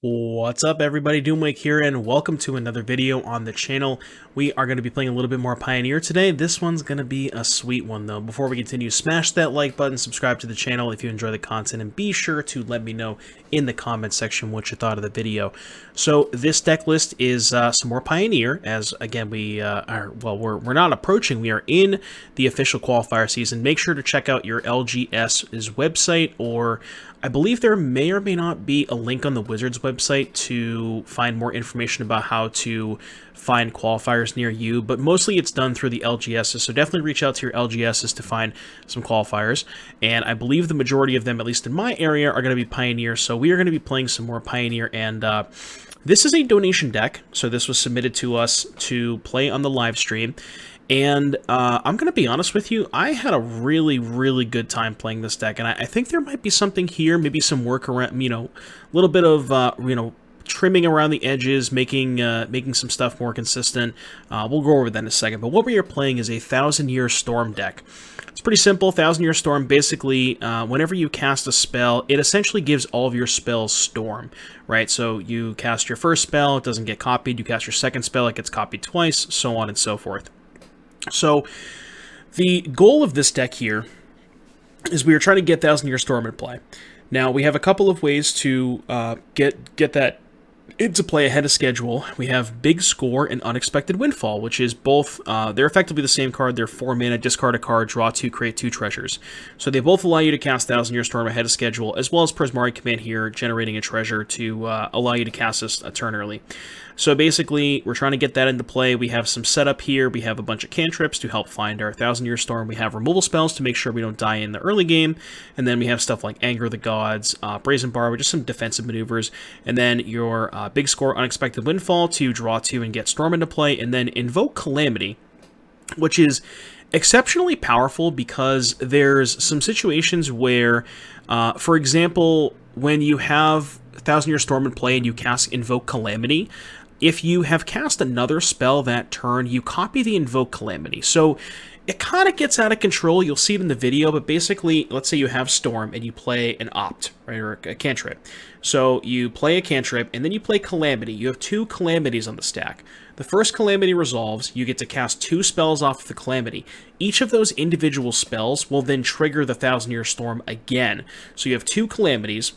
What's up everybody, Doomwake here and welcome to another video on the channel. We are going to be playing a little bit more Pioneer today. This one's going to be a sweet one though. Before we continue, smash that like button, subscribe to the channel if you enjoy the content, and be sure to let me know in the comment section what you thought of the video. So this deck list is some more Pioneer, as again we're not approaching, we are in the official qualifier season. Make sure to check out your LGS's website, or I believe there may or may not be a link on the Wizards website to find more information about how to find qualifiers near you, but mostly it's done through the LGSs, so definitely reach out to your LGSs to find some qualifiers, and I believe the majority of them, at least in my area, are going to be Pioneer, so we are going to be playing some more Pioneer, and this is a donation deck, so this was submitted to us to play on the live stream. And I'm going to be honest with you, I had a really good time playing this deck, and I think there might be something here, maybe some work around, a little bit of, trimming around the edges, making some stuff more consistent. We'll go over that in a second, but what we are playing is a 1000-Year Storm deck. It's pretty simple. 1000-Year Storm, basically, whenever you cast a spell, it essentially gives all of your spells Storm, right? So you cast your first spell, it doesn't get copied. You cast your second spell, it gets copied twice, so on and so forth. So, the goal of this deck here is we are trying to get 1000-Year Storm in play. Now, we have a couple of ways to get that into play ahead of schedule. We have Big Score and Unexpected Windfall, which is both, they're effectively the same card. They're 4 mana, discard a card, draw 2, create 2 treasures. So they both allow you to cast 1000-Year Storm ahead of schedule, as well as Prismari Command here, generating a treasure to allow you to cast this a turn early. So basically, we're trying to get that into play. We have some setup here. We have a bunch of cantrips to help find our 1000-Year Storm. We have removal spells to make sure we don't die in the early game. And then we have stuff like Anger the Gods, Brazen Borrower, just some defensive maneuvers. And then your Big Score, Unexpected Windfall to draw 2 and get Storm into play. And then Invoke Calamity, which is exceptionally powerful because there's some situations where, for example, when you have 1000-Year Storm in play and you cast Invoke Calamity, if you have cast another spell that turn, you copy the Invoke Calamity. So it kind of gets out of control. You'll see it in the video, but basically, let's say you have Storm and you play an Opt, right, or a cantrip. So you play a cantrip and then you play Calamity. You have 2 Calamities on the stack. The first Calamity resolves, you get to cast 2 spells off of the Calamity. Each of those individual spells will then trigger the 1000-Year Storm again. So you have 2 Calamities.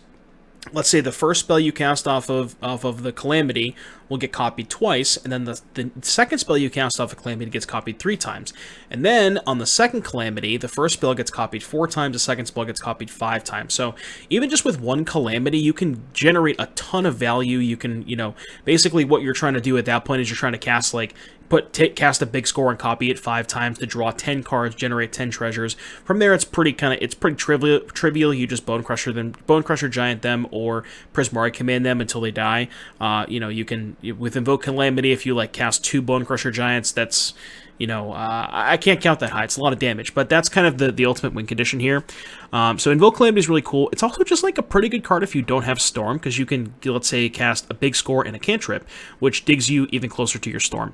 Let's say the first spell you cast off of the Calamity will get copied twice, and then the second spell you cast off of Calamity gets copied 3 times. And then, on the second Calamity, the first spell gets copied 4 times, the second spell gets copied 5 times. So, even just with one Calamity, you can generate a ton of value. You can, basically what you're trying to do at that point is you're trying to cast, cast a Big Score and copy it 5 times to draw 10 cards, generate 10 treasures. From there, it's pretty trivial. You just Bonecrusher Giant them, or Prismari Command them until they die. You can, with Invoke Calamity, if you cast 2 Bonecrusher Giants, that's, I can't count that high. It's a lot of damage, but that's kind of the ultimate win condition here. So Invoke Calamity is really cool. It's also just a pretty good card if you don't have Storm, because you can, let's say, cast a Big Score and a cantrip, which digs you even closer to your Storm.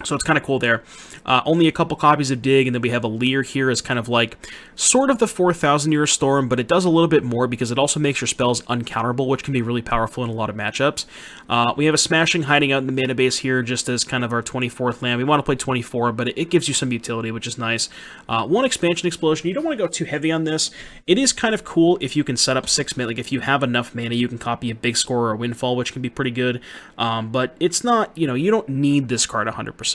So it's kind of cool there. Only a couple copies of Dig, and then we have a Lier here as kind of sort of the 4000-Year Storm, but it does a little bit more because it also makes your spells uncounterable, which can be really powerful in a lot of matchups. We have a Smashing hiding out in the mana base here just as kind of our 24th land. We want to play 24, but it gives you some utility, which is nice. 1 Expansion Explosion. You don't want to go too heavy on this. It is kind of cool if you can set up 6 mana. If you have enough mana, you can copy a Big Score or a Windfall, which can be pretty good. But it's not, you don't need this card 100%.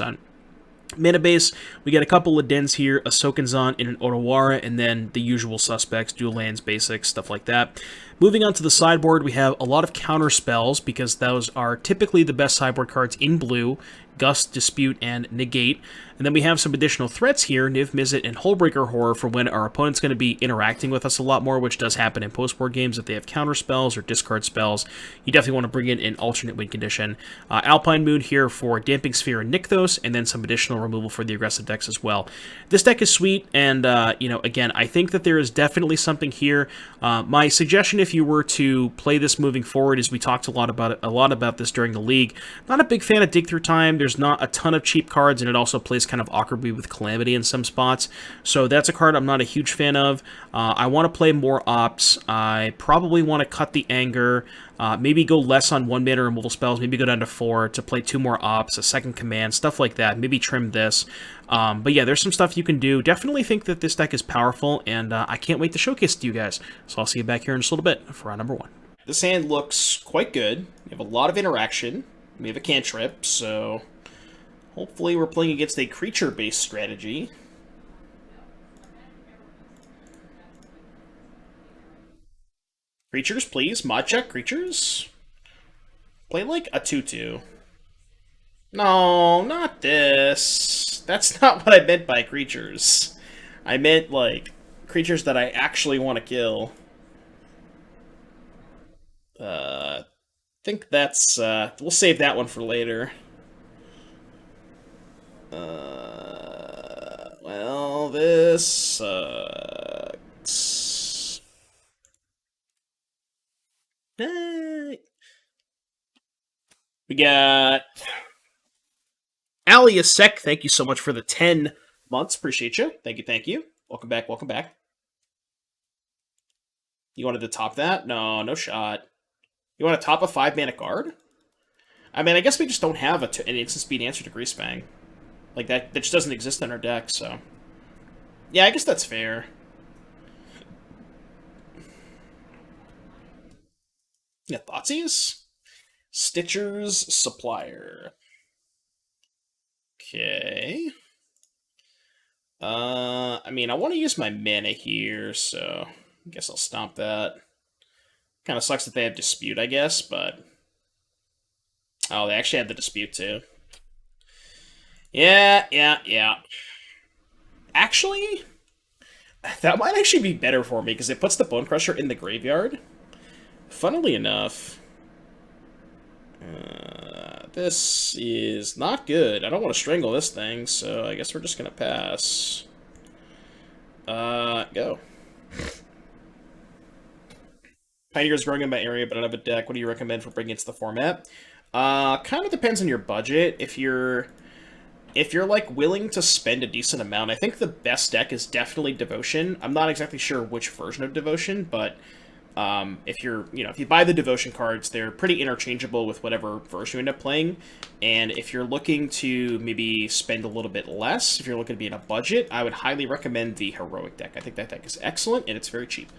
Mana base, we got a couple of dens here, a Sokenzan and an Otawara, and then the usual suspects, dual lands, basics, stuff like that. Moving on to the sideboard, we have a lot of counter spells, because those are typically the best sideboard cards in blue: Gust, Dispute, and Negate. And then we have some additional threats here, Niv-Mizzet and Hullbreaker Horror, for when our opponent's going to be interacting with us a lot more, which does happen in post-board games if they have counter spells or discard spells. You definitely want to bring in an alternate win condition. Alpine Moon here for Damping Sphere and Nykthos, and then some additional removal for the aggressive decks as well. This deck is sweet, and, again, I think that there is definitely something here. My suggestion, if you were to play this moving forward, is we talked a lot about this during the league. Not a big fan of Dig Through Time. There's not a ton of cheap cards, and it also plays kind of awkwardly with Calamity in some spots. So that's a card I'm not a huge fan of. I want to play more Ops. I probably want to cut the Anger, maybe go less on 1-mana removal spells, maybe go down to 4 to play 2 more Ops, a second command, stuff like that. Maybe trim this. But yeah, there's some stuff you can do. Definitely think that this deck is powerful, and I can't wait to showcase it to you guys. So I'll see you back here in just a little bit for round number 1. This hand looks quite good. We have a lot of interaction. We have a cantrip, so hopefully we're playing against a creature-based strategy. Creatures, please. Mod check, creatures. Play like a 2/2. No, not this. That's not what I meant by creatures. I meant, like, creatures that I actually want to kill. I think that's, we'll save that one for later. Well, this sucks. We got Aliasek. Thank you so much for the 10 months. Appreciate you. Thank you, thank you. Welcome back, welcome back. You wanted to top that? No, no shot. You want to top a 5-mana card? I mean, I guess we just don't have an instant speed answer to Greasefang. Like, that just doesn't exist in our deck, so... Yeah, I guess that's fair. Yeah, Thoughtseize? Stitcher's Supplier. Okay. I mean, I want to use my mana here, so... I guess I'll stomp that. Kind of sucks that they have Dispute, I guess, but... Oh, they actually had the Dispute, too. Yeah. Actually, that might actually be better for me, because it puts the Bonecrusher in the graveyard. Funnily enough, this is not good. I don't want to strangle this thing, so I guess we're just going to pass. Go. Pioneer is growing in my area, but I don't have a deck. What do you recommend for bringing it to the format? Kind of depends on your budget. If you're like willing to spend a decent amount, I think the best deck is definitely Devotion. I'm not exactly sure which version of Devotion, but if you buy the Devotion cards, they're pretty interchangeable with whatever version you end up playing. And if you're looking to maybe spend a little bit less, if you're looking to be in a budget, I would highly recommend the Heroic deck. I think that deck is excellent, and it's very cheap.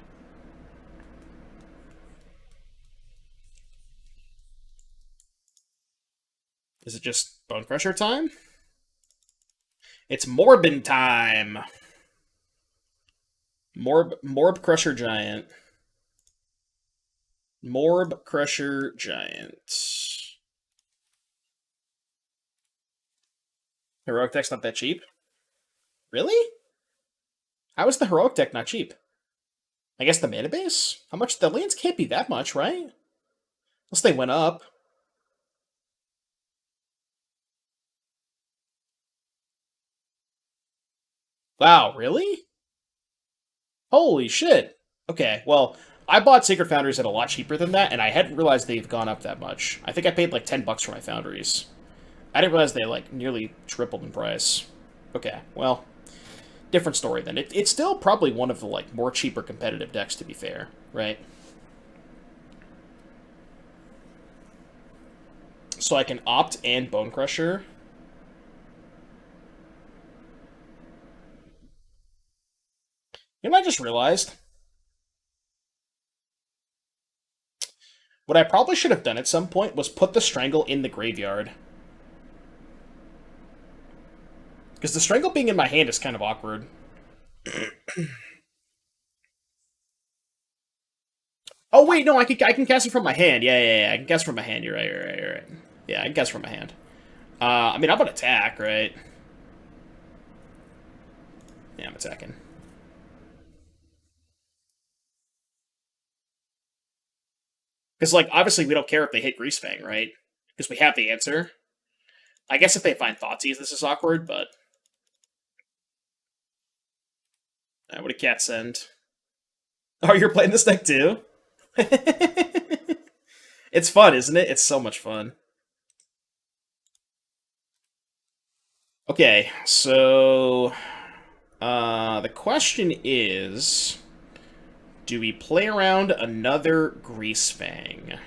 Is it just Bonecrusher time? It's Morbin time! Morbcrusher Giant. Morbcrusher Giant. Heroic deck's not that cheap? Really? How is the Heroic deck not cheap? I guess the mana base? How much? The lands can't be that much, right? Unless they went up. Wow, really? Holy shit. Okay, well, I bought Sacred Foundries at a lot cheaper than that, and I hadn't realized they've gone up that much. I think I paid like $10 for my Foundries. I didn't realize they like nearly tripled in price. Okay, well, different story then. It's still probably one of the like more cheaper competitive decks, to be fair, right? So I can opt and Bonecrusher. You know what I just realized? What I probably should have done at some point was put the Strangle in the graveyard. Because the Strangle being in my hand is kind of awkward. Oh, wait, no, I can cast it from my hand. Yeah, I can cast from my hand. You're right. Yeah, I can cast from my hand. I mean, I'm gonna attack, right? Yeah, I'm attacking. Because, like, obviously we don't care if they hit Greasefang, right? Because we have the answer. I guess if they find Thoughtseize, this is awkward, but... what a cat send. Oh, you're playing this deck too? It's fun, isn't it? It's so much fun. Okay, so the question is, do we play around another Greasefang?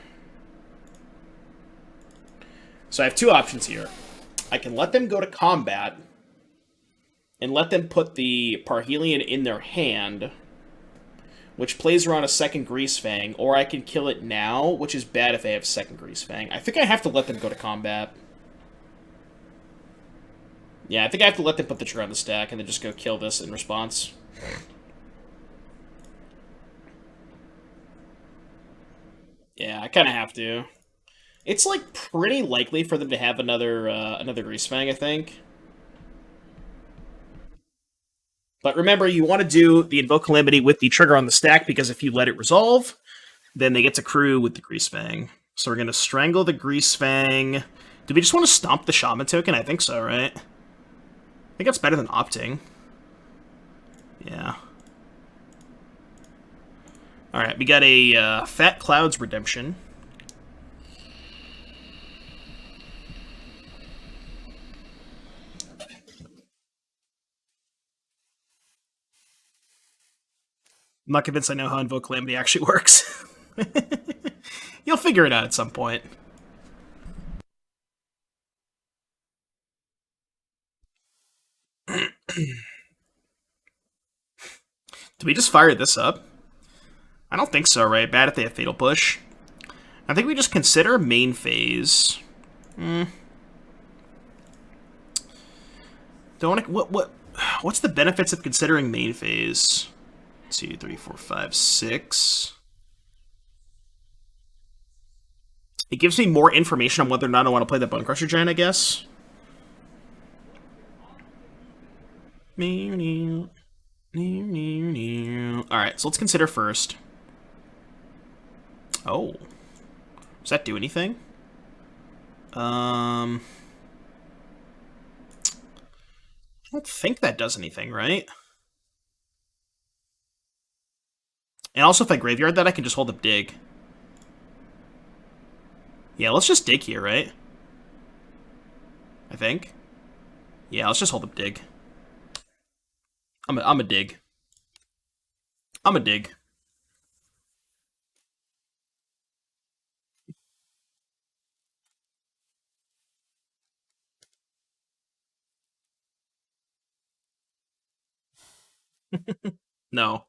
So I have two options here. I can let them go to combat and let them put the Parhelion in their hand, which plays around a second Greasefang, or I can kill it now, which is bad if they have second Greasefang. I think I have to let them go to combat. Yeah, I think I have to let them put the trigger on the stack and then just go kill this in response. Yeah, I kind of have to. It's, like, pretty likely for them to have another Greasefang, I think. But remember, you want to do the Invoke Calamity with the trigger on the stack, because if you let it resolve, then they get to crew with the Greasefang. So we're going to Strangle the Greasefang. Do we just want to stomp the Shaman token? I think so, right? I think that's better than opting. Yeah. Alright, we got a Fat Clouds Redemption. I'm not convinced I know how Invoke Calamity actually works. You'll figure it out at some point. Do we just fire this up? I don't think so, right? Bad if they have Fatal Push. I think we just consider main phase. What's the benefits of considering main phase? 2, 3, 4, 5, 6. It gives me more information on whether or not I want to play the Bonecrusher Giant, I guess. Alright, so let's consider first. Oh. Does that do anything? I don't think that does anything, right? And also, if I graveyard that, I can just hold up dig. Yeah, let's just dig here, right? I think. Yeah, let's just hold up dig. I'm a dig. I'm a dig. No.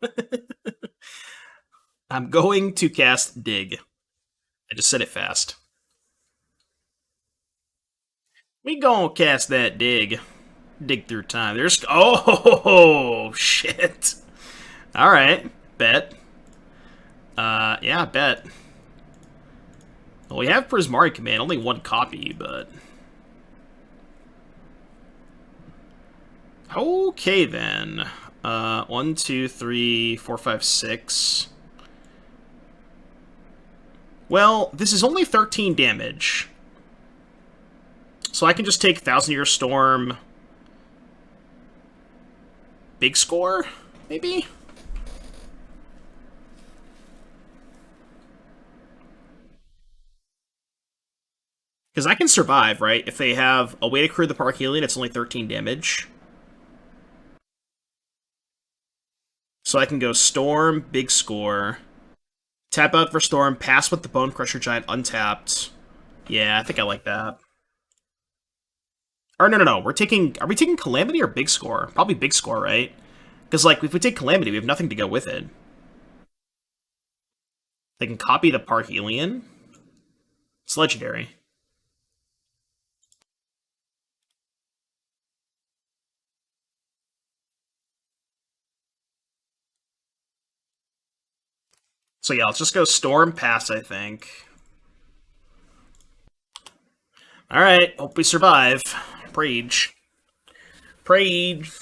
I'm going to cast dig. I just said it fast. We gonna cast that dig. Dig through time. There's... Oh, shit. Alright. Bet. Yeah, bet. Well, we have Prismari Command. Only one copy, but... Okay, then. 1, 2, 3, 4, 5, 6. Well, this is only 13 damage. So I can just take Thousand Year Storm. Big score, maybe? Because I can survive, right? If they have a way to crew the Parhelion, it's only 13 damage. So I can go Storm, big score. Tap out for Storm, pass with the Bonecrusher Giant untapped. Yeah, I think I like that. Or no. Are we taking Calamity or big score? Probably big score, right? Because, like, if we take Calamity, we have nothing to go with it. They can copy the Parhelion. It's legendary. So yeah, let's just go Storm, pass, I think. Alright, hope we survive. Prage. Prage.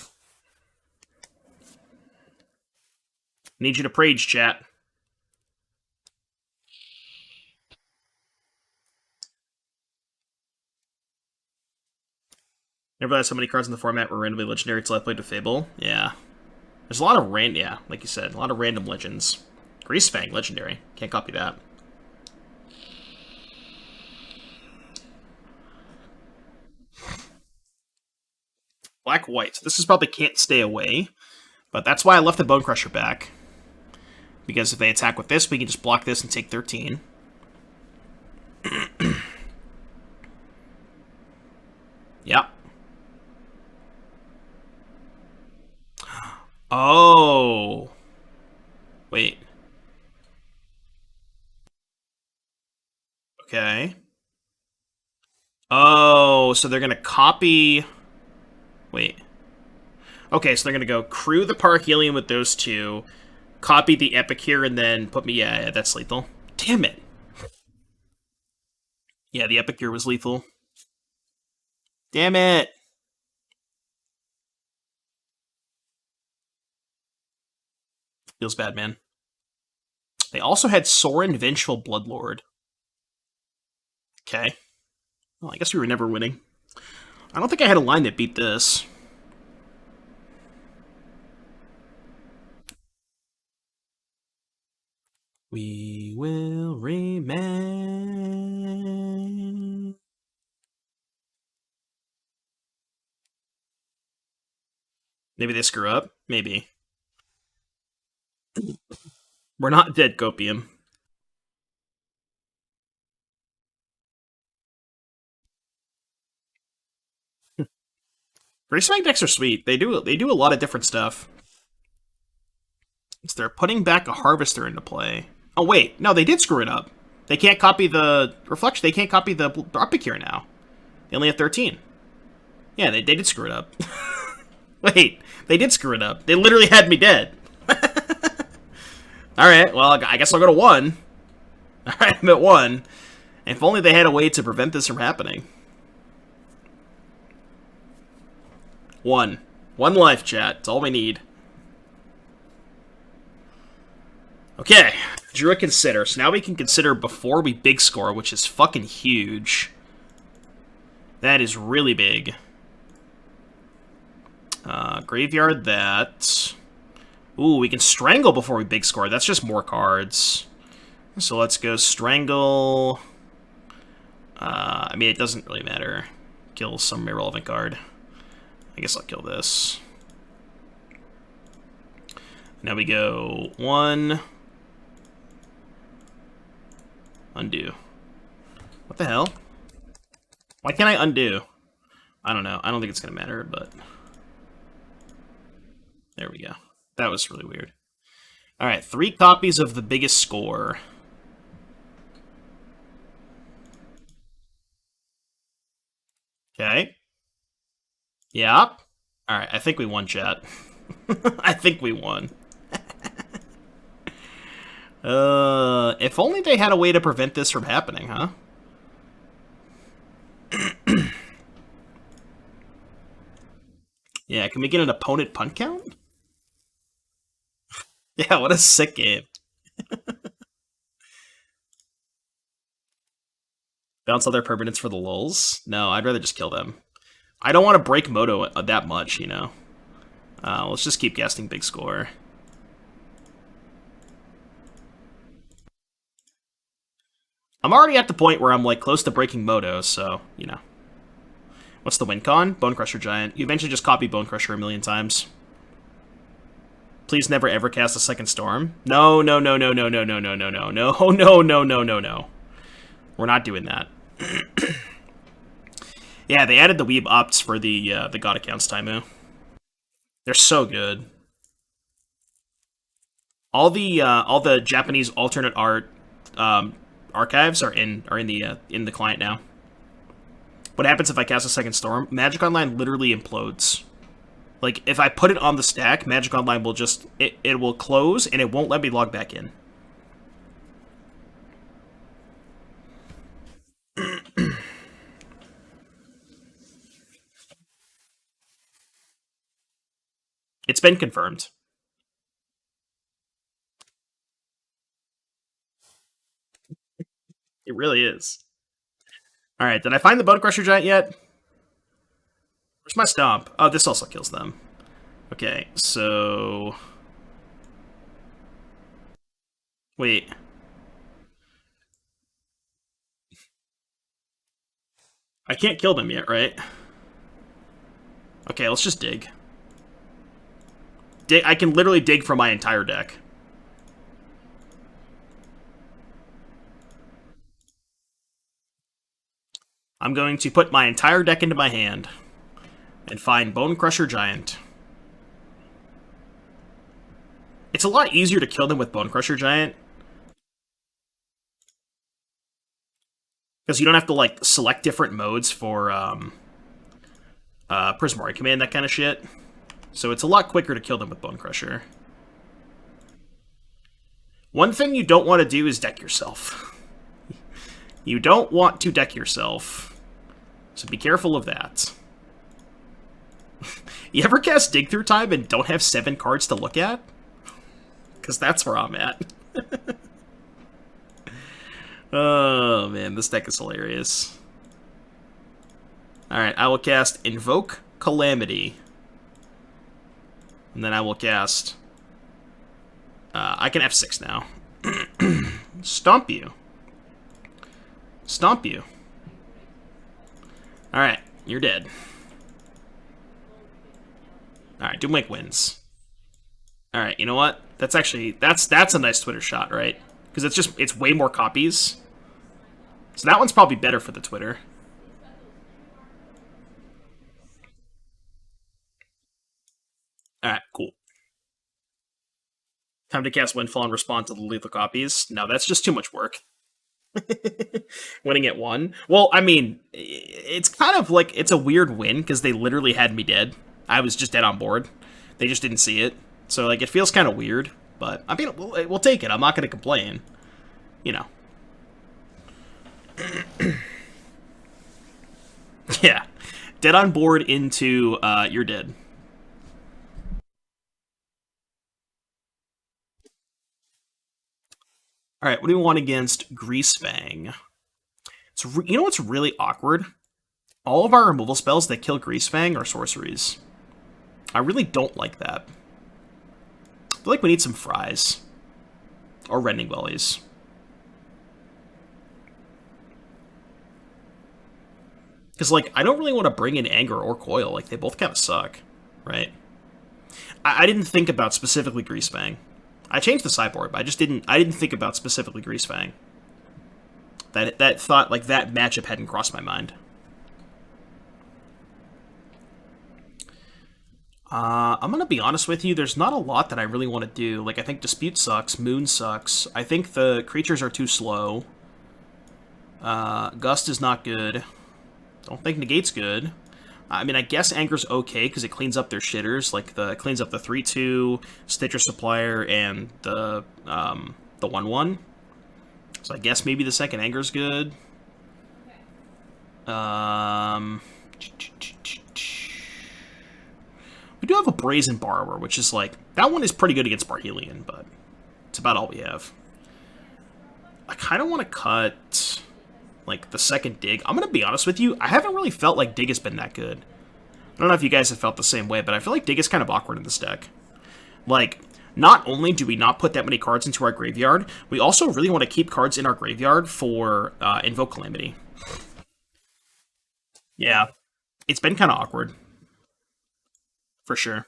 Need you to Prage, chat. Never realized how many cards in the format were randomly legendary until I played with Fable. Yeah. There's a lot of yeah, like you said, a lot of random legends. Greasefang, legendary. Can't copy that. Black-white. So this is probably can't stay away. But that's why I left the Bonecrusher back. Because if they attack with this, we can just block this and take 13. Yep. Oh. Wait. Okay. Oh, so they're going to copy... Wait. Okay, so they're going to go crew the Parhelion with those two, copy the Epic here, and then put me... Yeah, that's lethal. Damn it. Yeah, the Epic here was lethal. Damn it. Feels bad, man. They also had Soaring, Vengeful Bloodlord. Okay. Well, I guess we were never winning. I don't think I had a line that beat this. We will remain. Maybe they screw up? Maybe. We're not dead, Copium. Prismari decks are sweet. They do a lot of different stuff. So they're putting back a Harvester into play. Oh wait, no, they did screw it up. They can't copy the Reflection. They can't copy the Epic here now. They only have 13. Yeah, they did screw it up. Wait, they did screw it up. They literally had me dead. Alright, well, I guess I'll go to 1. Alright, I'm at 1. If only they had a way to prevent this from happening. 1. 1 life, chat. It's all we need. Okay, drew a consider. So now we can consider before we big score, which is fucking huge. That is really big. Graveyard that. Ooh, we can Strangle before we big score. That's just more cards. So let's go Strangle. I mean, it doesn't really matter. Kill some irrelevant card. I guess I'll kill this. Now we go 1. Undo. What the hell? Why can't I undo? I don't know. I don't think it's going to matter, but... There we go. That was really weird. Alright, 3 copies of the biggest score. Okay. Yep. Alright, I think we won, chat. I think we won. If only they had a way to prevent this from happening, huh? Yeah, can we get an opponent punt count? Yeah, what a sick game. Bounce all their permanents for the lulz? No, I'd rather just kill them. I don't want to break Moto that much, you know? Let's just keep casting big score. I'm already at the point where I'm, like, close to breaking Moto, so, you know. What's the win con? Bonecrusher Giant. You eventually just copy Bonecrusher a million times. Please never ever cast a second Storm. No, no, no, no, no, no, no, no, no, no, no, no, no, no, no, no. We're not doing that. Yeah, they added the Weeb opts for the God accounts, Taimu. They're so good. All the Japanese alternate art archives are in the client now. What happens if I cast a second Storm? Magic Online literally implodes. Like, if I put it on the stack, Magic Online will just... It will close, and it won't let me log back in. It's been confirmed. It really is. Alright, did I find the Bonecrusher Giant yet? Where's my Stomp? Oh, this also kills them. Okay, so... Wait. I can't kill them yet, right? Okay, let's just dig. I can literally dig from my entire deck. I'm going to put my entire deck into my hand and find Bonecrusher Giant. It's a lot easier to kill them with Bonecrusher Giant, because you don't have to, like, select different modes for Prismari Command, that kind of shit. So it's a lot quicker to kill them with Bonecrusher. One thing you don't want to do is deck yourself. You don't want to deck yourself. So be careful of that. You ever cast Dig Through Time and don't have 7 cards to look at? Because that's where I'm at. Oh, man, this deck is hilarious. Alright, I will cast Invoke Calamity. And then I will cast... I can F6 now. Stomp you. Stomp you. Alright, you're dead. Alright, Doomwake wins. Alright, you know what? That's actually... That's a nice Twitter shot, right? Because it's way more copies. So that one's probably better for the Twitter. Alright, cool. Time to cast Windfall and respond to the lethal copies. No, that's just too much work. Winning at 1. Well, I mean, it's kind of like, it's a weird win, because they literally had me dead. I was just dead on board. They just didn't see it. So, like, it feels kind of weird. But, I mean, we'll take it. I'm not going to complain. You know. Yeah. Dead on board into, you're dead. Alright, what do we want against Greasefang? You know what's really awkward? All of our removal spells that kill Greasefang are sorceries. I really don't like that. I feel like we need some fries. Or rending bellies. Because, like, I don't really want to bring in Anger or Coil. Like, they both kind of suck, right? I didn't think about specifically Greasefang. I changed the sideboard, but I didn't think about specifically Greasefang. That thought, like, that matchup hadn't crossed my mind. I'm gonna be honest with you, there's not a lot that I really want to do. Like, I think Dispute sucks, Moon sucks, I think the creatures are too slow. Gust is not good. Don't think Negate's good. I mean, I guess Anger's okay, because it cleans up their shitters, like, it cleans up the 3/2, Stitcher Supplier, and the 1/1. So I guess maybe the second Anger's good. We do have a Brazen Borrower, which is, like, that one is pretty good against Parhelion, but it's about all we have. I kind of want to cut... like, the second Dig. I'm going to be honest with you, I haven't really felt like Dig has been that good. I don't know if you guys have felt the same way, but I feel like Dig is kind of awkward in this deck. Like, not only do we not put that many cards into our graveyard, we also really want to keep cards in our graveyard for Invoke Calamity. Yeah, it's been kind of awkward. For sure.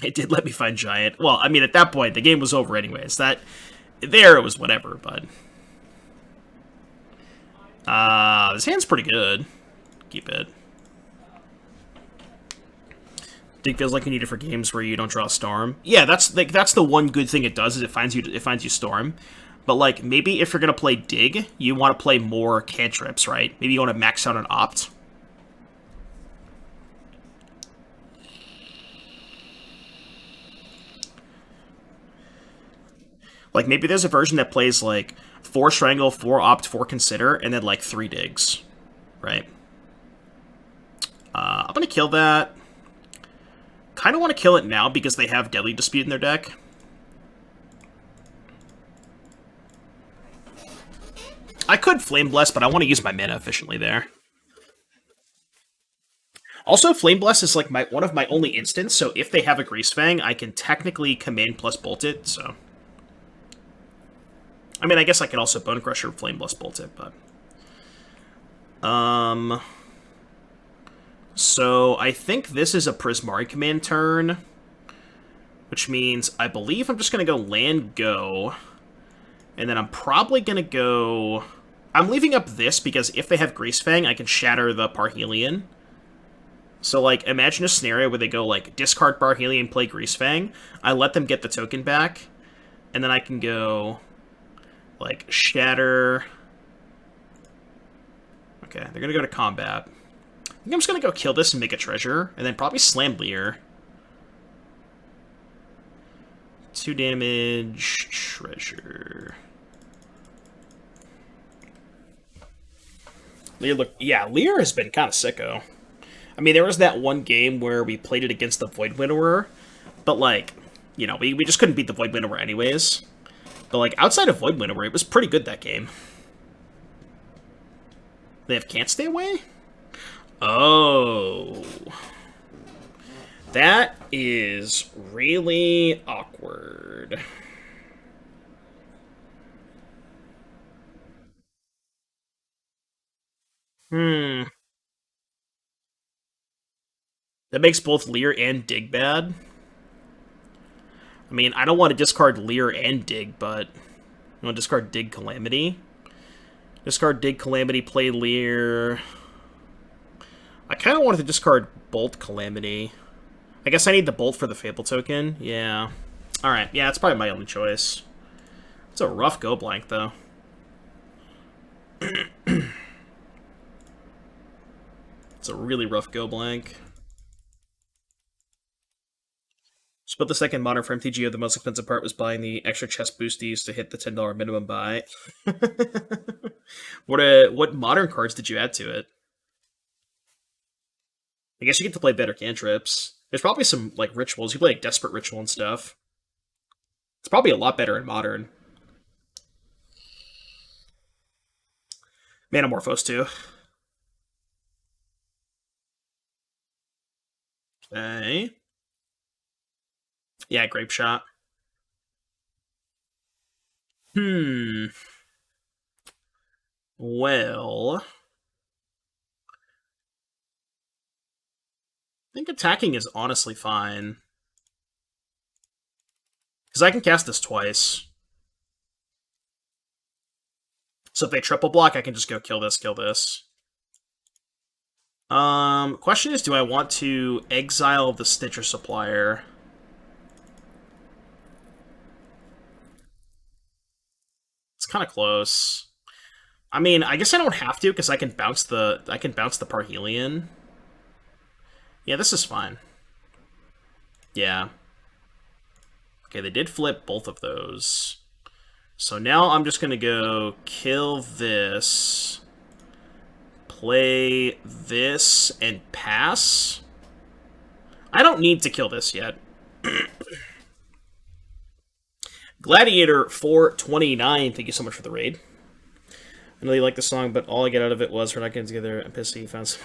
It did let me find Giant. Well, I mean, at that point, the game was over anyways. There, it was whatever, but... this hand's pretty good. Keep it. Dig feels like you need it for games where you don't draw Storm. Yeah, that's the one good thing it does, is it finds you Storm. But, like, maybe if you're gonna play Dig, you want to play more cantrips, right? Maybe you want to max out an Opt. Like, maybe there's a version that plays, like, 4 Strangle, 4 Opt, 4 Consider, and then, like, 3 Digs. Right? I'm gonna kill that. Kind of want to kill it now because they have Deadly Dispute in their deck. I could Flame Bless, but I want to use my mana efficiently there. Also, Flame Bless is, like, one of my only instants, so if they have a Greasefang, I can technically Command plus Bolt it, so... I mean, I guess I could also Bonecrusher Flame Bless Bolt it, but... Um, so I think this is a Prismari Command turn, which means I believe I'm just going to go land go, and then I'm probably going to go... I'm leaving up this because if they have Greasefang, I can shatter the Parhelion. So, like, imagine a scenario where they go, like, discard Parhelion, play Greasefang. I let them get the token back, and then I can go, like, shatter... Okay, they're going to go to combat. I think I'm just going to go kill this and make a treasure, and then probably slam Lier. 2 damage, treasure. Lier has been kind of sicko. I mean, there was that one game where we played it against the Void Winnower, but, like, you know, we just couldn't beat the Void Winnower anyways. But, like, outside of Void Winnower, it was pretty good that game. They have Can't Stay Away? Oh. That is really awkward. That makes both Lier and Dig bad. I mean, I don't want to discard Lier and Dig, but I want to discard Dig Calamity. Discard Dig Calamity, play Lier. I kind of wanted to discard Bolt Calamity. I guess I need the Bolt for the Fable token. Yeah. Alright, yeah, it's probably my only choice. It's a rough go blank, though. It's a really rough go blank. Split the second modern for MTG, the most expensive part was buying the extra chest boosties to hit the $10 minimum buy. What modern cards did you add to it? I guess you get to play better cantrips. There's probably some, like, rituals. You play, like, Desperate Ritual and stuff. It's probably a lot better in Modern. Manamorphose, too. Okay. Yeah, Grape Shot. Well... I think attacking is honestly fine. Because I can cast this twice. So if they triple block, I can just go kill this, kill this. Question is, do I want to exile the Stitcher Supplier? It's kind of close. I mean, I guess I don't have to because I can bounce the Parhelion. Yeah, this is fine. Yeah. Okay, they did flip both of those. So now I'm just gonna go kill this, play this, and pass. I don't need to kill this yet. Gladiator 429, thank you so much for the raid. I know you like the song, but all I get out of it was we're not getting together and pissy fans.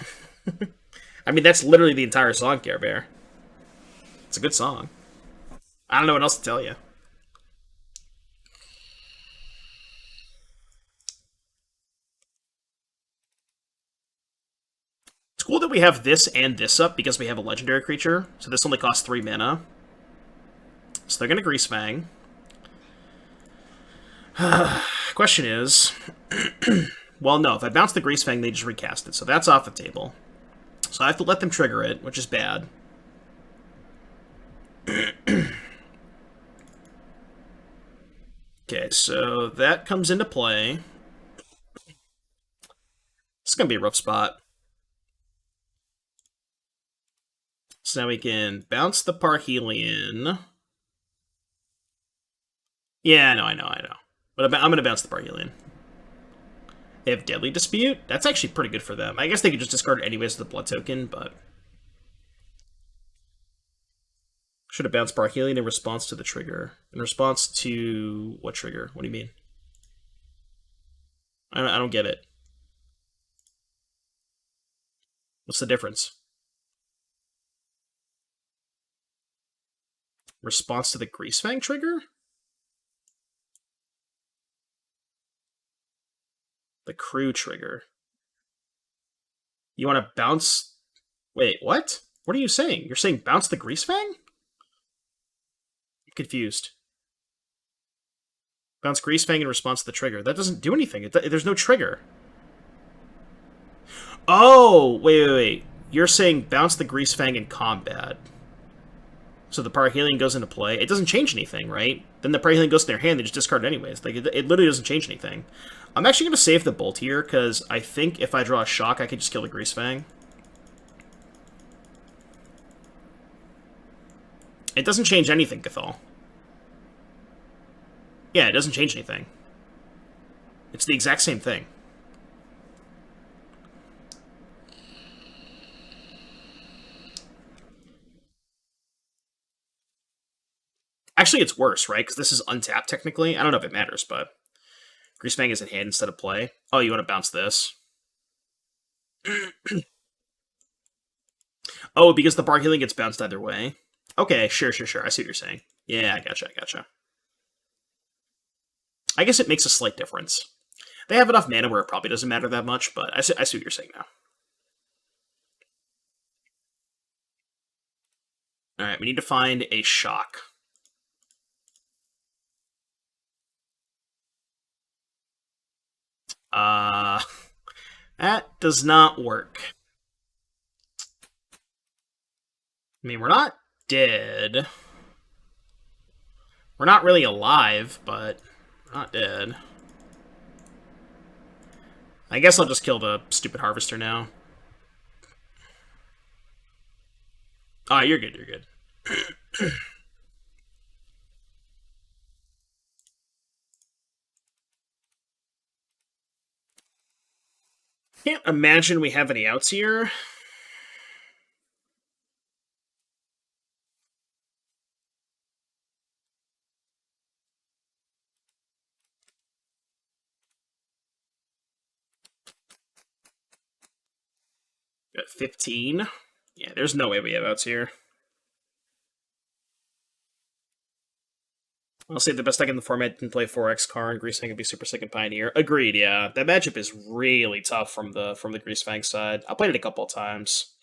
I mean, that's literally the entire song, Care Bear. It's a good song. I don't know what else to tell you. It's cool that we have this and this up because we have a legendary creature. So this only costs 3 mana. So they're going to Greasefang. Question is... well, no. If I bounce the Greasefang, they just recast it. So that's off the table. So I have to let them trigger it, which is bad. Okay, so that comes into play. It's going to be a rough spot. So now we can bounce the Parhelion. Yeah, I know. But I'm going to bounce the Parhelion. They have Deadly Dispute? That's actually pretty good for them. I guess they could just discard it anyways with the Blood token, but... should have bounced Parhelion in response to the trigger. In response to... what trigger? What do you mean? I don't get it. What's the difference? Response to the Greasefang trigger? The crew trigger. You want to bounce... Wait, what? What are you saying? You're saying bounce the Greasefang? I'm confused. Bounce Greasefang in response to the trigger. That doesn't do anything. There's no trigger. Oh, wait. You're saying bounce the Greasefang in combat. So the Parhealing goes into play. It doesn't change anything, right? Then the Parhealing goes to their hand, they just discard it anyways. Like, it literally doesn't change anything. I'm actually going to save the Bolt here, because I think if I draw a Shock, I could just kill the Greasefang. It doesn't change anything, Cathal. Yeah, it doesn't change anything. It's the exact same thing. Actually, it's worse, right? Because this is untapped, technically. I don't know if it matters, but... Greasefang is in hand instead of play. Oh, you want to bounce this? Oh, because the Parhealing gets bounced either way. Okay, sure. I see what you're saying. Yeah, I gotcha. I guess it makes a slight difference. They have enough mana where it probably doesn't matter that much, but I see what you're saying now. Alright, we need to find a Shock. That does not work. I mean, we're not dead. We're not really alive, but we're not dead. I guess I'll just kill the stupid Harvester now. Oh, you're good. Can't imagine we have any outs here. Got 15. Yeah, there's no way we have outs here. I'll say the best deck in the format can play 4x Karn, Greasefang could be super sick and Pioneer. Agreed, yeah. That matchup is really tough from the Greasefang side. I played it a couple of times.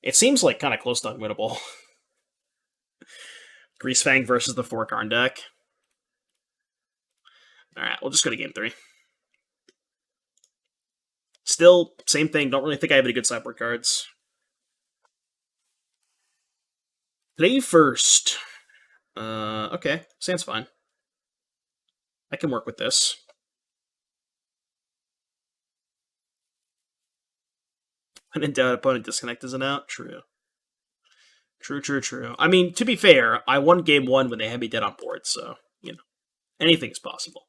It seems like kind of close to unwinnable. Greasefang versus the 4 Karn deck. Alright, we'll just go to game 3. Still, same thing. Don't really think I have any good sideboard cards. Play first. Okay. Sounds fine. I can work with this. When in doubt, opponent disconnect isn't out. True. True. I mean, to be fair, I won game 1 when they had me dead on board, so, you know, anything's possible.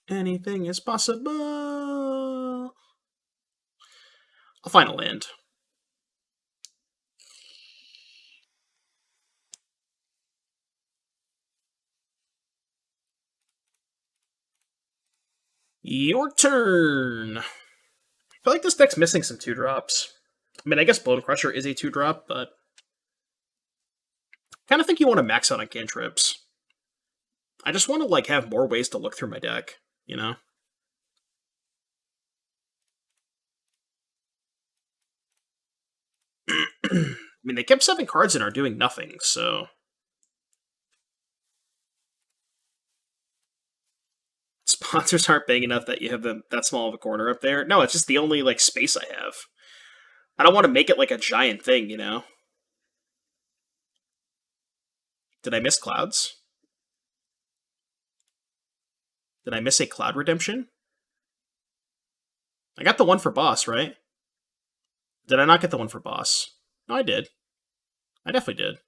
Anything is possible. I'll find a land. Your turn. I feel like this deck's missing some 2-drops. I mean, I guess Bonecrusher is a 2-drop, but I kind of think you want to max out on cantrips. I just want to, like, have more ways to look through my deck, you know? I mean, they kept 7 cards and are doing nothing, so... Sponsors aren't big enough that you have that small of a corner up there. No, it's just the only, like, space I have. I don't want to make it, like, a giant thing, you know? Did I miss Clouds? Did I miss a Cloud Redemption? I got the one for Boss, right? Did I not get the one for Boss? No, I did. I definitely did.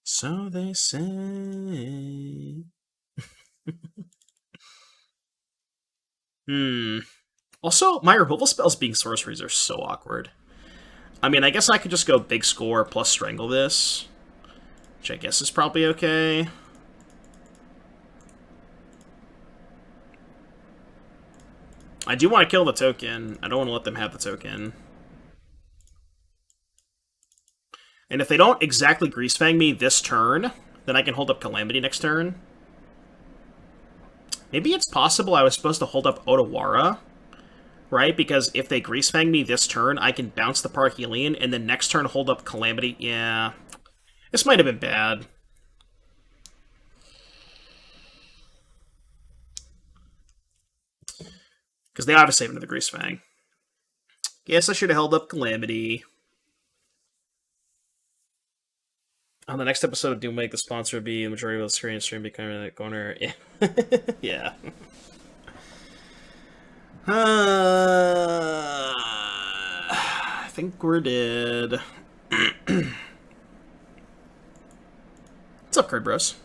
So they say. Also, my removal spells being sorceries are so awkward. I mean, I guess I could just go big score plus Strangle this, which I guess is probably okay. I do want to kill the token. I don't want to let them have the token. And if they don't exactly Greasefang me this turn, then then I can hold up Calamity next turn. Maybe it's possible I was supposed to hold up Otawara, right? Because if they Greasefang me this turn, I can bounce the Parhelion, and then next turn hold up Calamity. Yeah, this might have been bad. Because they ought to save into the Greasefang. Guess I should have held up Calamity. On the next episode of Doom Make, the sponsor would be the majority of the screen stream becoming that corner. Yeah. Yeah. I think we're dead. What's up, Card Bros?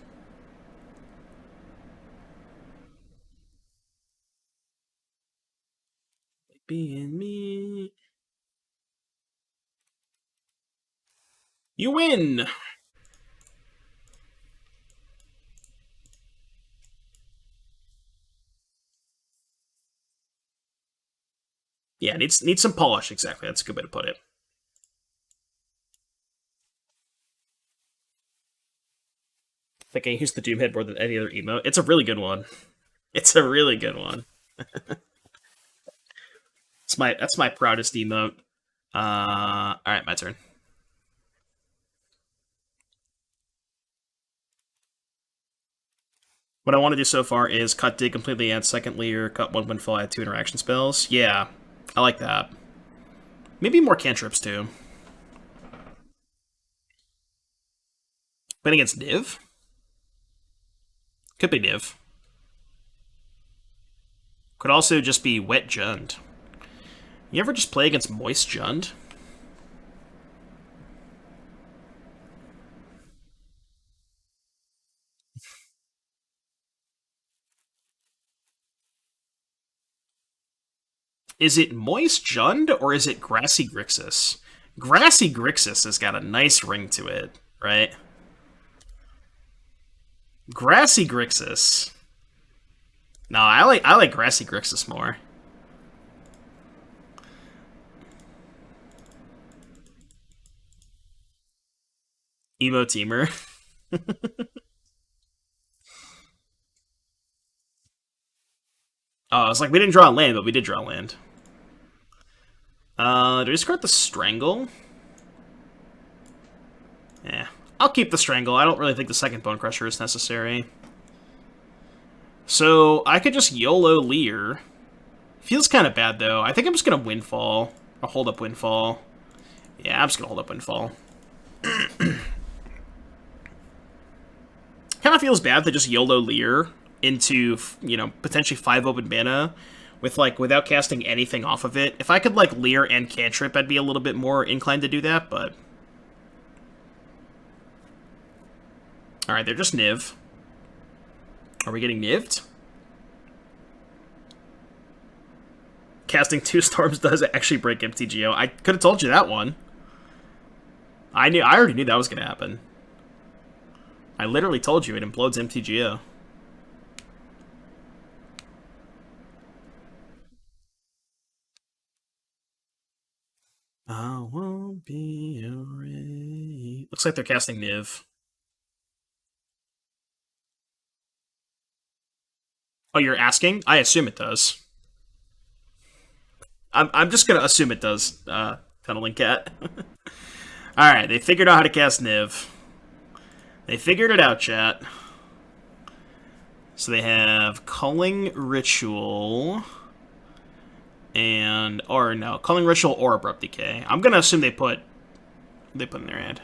Being me. You win! Yeah, needs some polish, exactly. That's a good way to put it. I think I use the Doomhead more than any other emote. It's a really good one. It's a really good one. That's my proudest emote. Alright, my turn. What I want to do so far is cut dig completely, add second Lier, cut one Windfall, add 2 interaction spells. Yeah, I like that. Maybe more cantrips too. Playing against Niv? Could be Niv. Could also just be Wet Jund. You ever just play against Moist Jund? Is it Moist Jund or is it Grassy Grixis? Grassy Grixis has got a nice ring to it, right? Grassy Grixis. No, I like Grassy Grixis more. Emo Teamer. Oh, it's like we didn't draw a land, but we did draw land. Do we discard the Strangle? Yeah. I'll keep the Strangle. I don't really think the second Bonecrusher is necessary. So, I could just YOLO Lier. Feels kind of bad, though. I think I'm just going to Windfall. Or hold up Windfall. Yeah, I'm just going to hold up Windfall. Kind of feels bad to just YOLO Lier into, you know, potentially 5 open mana with, like, without casting anything off of it. If I could, like, Lier and cantrip, I'd be a little bit more inclined to do that, but... Alright, they're just Niv. Are we getting Niv'd? Casting 2 storms does actually break MTGO. I could have told you that one. I already knew that was going to happen. I literally told you it implodes MTGO. I won't be afraid. Looks like they're casting Niv. Oh, you're asking? I assume it does. I'm just gonna assume it does, Tunneling Cat. Alright, they figured out how to cast Niv. They figured it out, chat. So they have Culling Ritual... and... or no, Culling Ritual or Abrupt Decay. I'm gonna assume they put in their hand.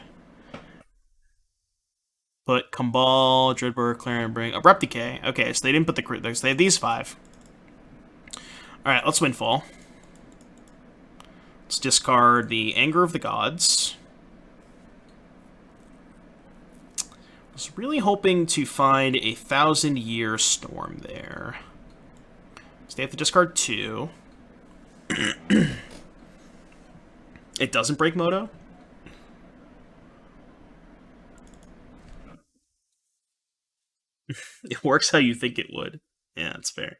Put Kumbal, Dreadbur, Clarion Bring, Abrupt Decay. Okay, so they didn't put the... so they have these 5. Alright, let's Windfall. Let's discard the Anger of the Gods. I was really hoping to find a 1,000-year storm there. So they have to discard 2. It doesn't break Moto? It works how you think it would. Yeah, that's fair.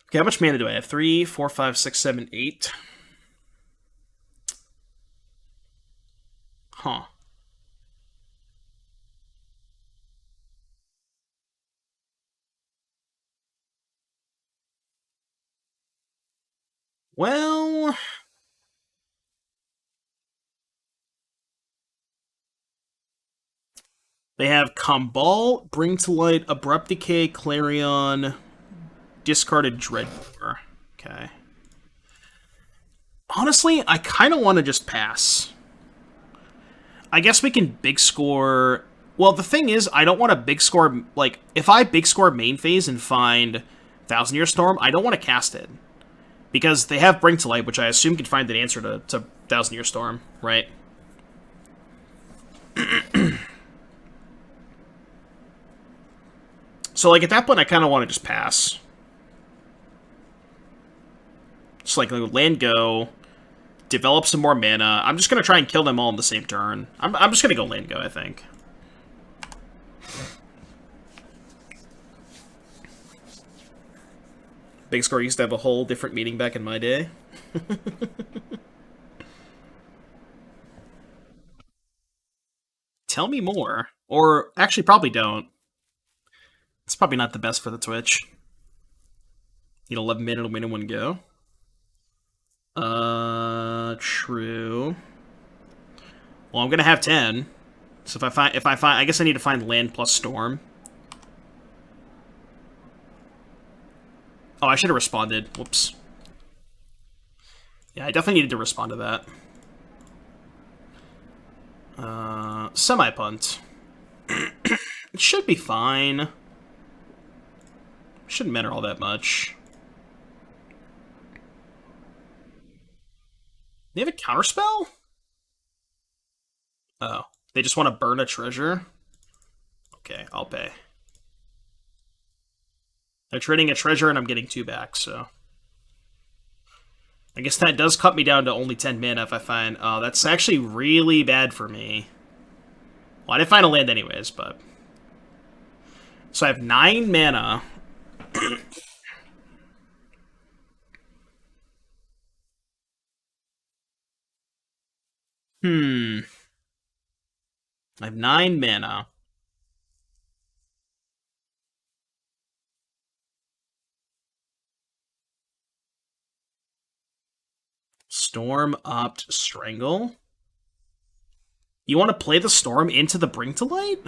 Okay, how much mana do I have? 3, 4, 5, 6, 7, 8. Huh. Well... They have Combal, Bring to Light, Abrupt Decay, Clarion, discarded Dreadbore. Okay. Honestly, I kind of want to just pass. I guess we can big score... Well, the thing is, I don't want to big score... Like, if I big score main phase and find Thousand Year Storm, I don't want to cast it. Because they have Bring to Light, which I assume can find an answer to Thousand Year Storm, right? So, like, at that point, I kind of want to just pass. Just, like, land go, develop some more mana. I'm just going to try and kill them all in the same turn. I'm just going to go land go, I think. Big Score used to have a whole different meaning back in my day. Tell me more. Or, actually, probably don't. It's probably not the best for the Twitch. Need 11 mana to win in one go. True. Well, I'm gonna have 10. So if I find, I guess I need to find land plus storm. Oh, I should have responded. Whoops. Yeah, I definitely needed to respond to that. Semi-punt. It should be fine. Shouldn't matter all that much. They have a counterspell? Oh. They just want to burn a treasure? Okay, I'll pay. They're trading a treasure and I'm getting 2 back, so... I guess that does cut me down to only 10 mana if I find... Oh, that's actually really bad for me. Well, I didn't find a land anyways, but... So I have 9 mana... I have 9 mana. Storm, Opt, Strangle? You want to play the Storm into the Bring to Light?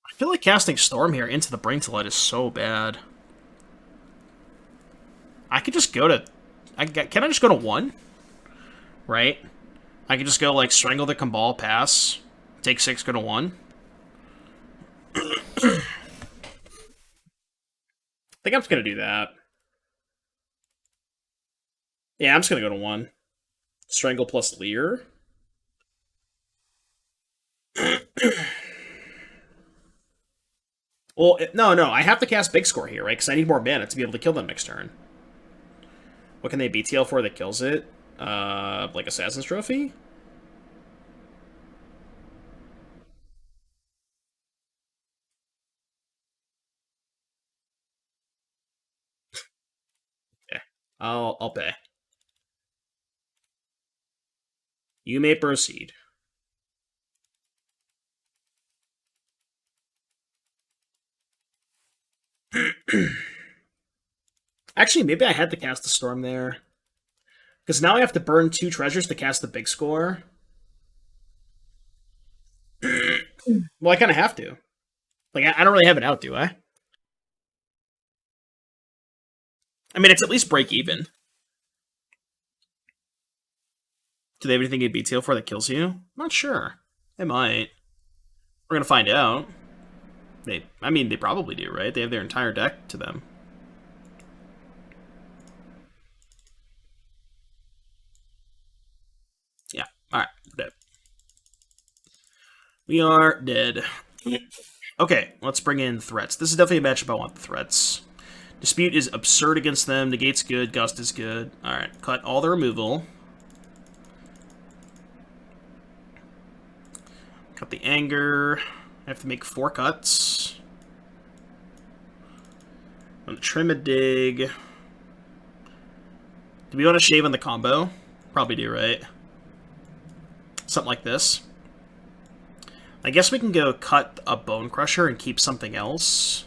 I feel like casting Storm here into the Bring to Light is so bad. I could just go to... Can I just go to 1? Right? I could just go, like, Strangle the Combal, pass, take 6, go to 1. I think I'm just gonna do that. Yeah, I'm just gonna go to 1. Strangle plus Lier. Well, no, I have to cast Big Score here, right? Because I need more mana to be able to kill them next turn. What can they BTL for that kills it? Like Assassin's Trophy? Okay, I'll pay. You may proceed. Actually, maybe I had to cast the Storm there. Because now I have to burn 2 treasures to cast the Big Score. Well, I kind of have to. Like, I don't really have it out, do I? I mean, it's at least break even. Do they have anything in BTL for that kills you? Not sure. They might. We're gonna find out. I mean, they probably do, right? They have their entire deck to them. Yeah. Alright, dead. We are dead. Okay, let's bring in threats. This is definitely a matchup I want the threats. Dispute is absurd against them. Negate's good. Gust is good. Alright, cut all the removal. Cut the anger. I have to make 4 cuts. I'm gonna trim a dig. Do we want to shave on the combo? Probably do, right? Something like this. I guess we can go cut a Bonecrusher and keep something else.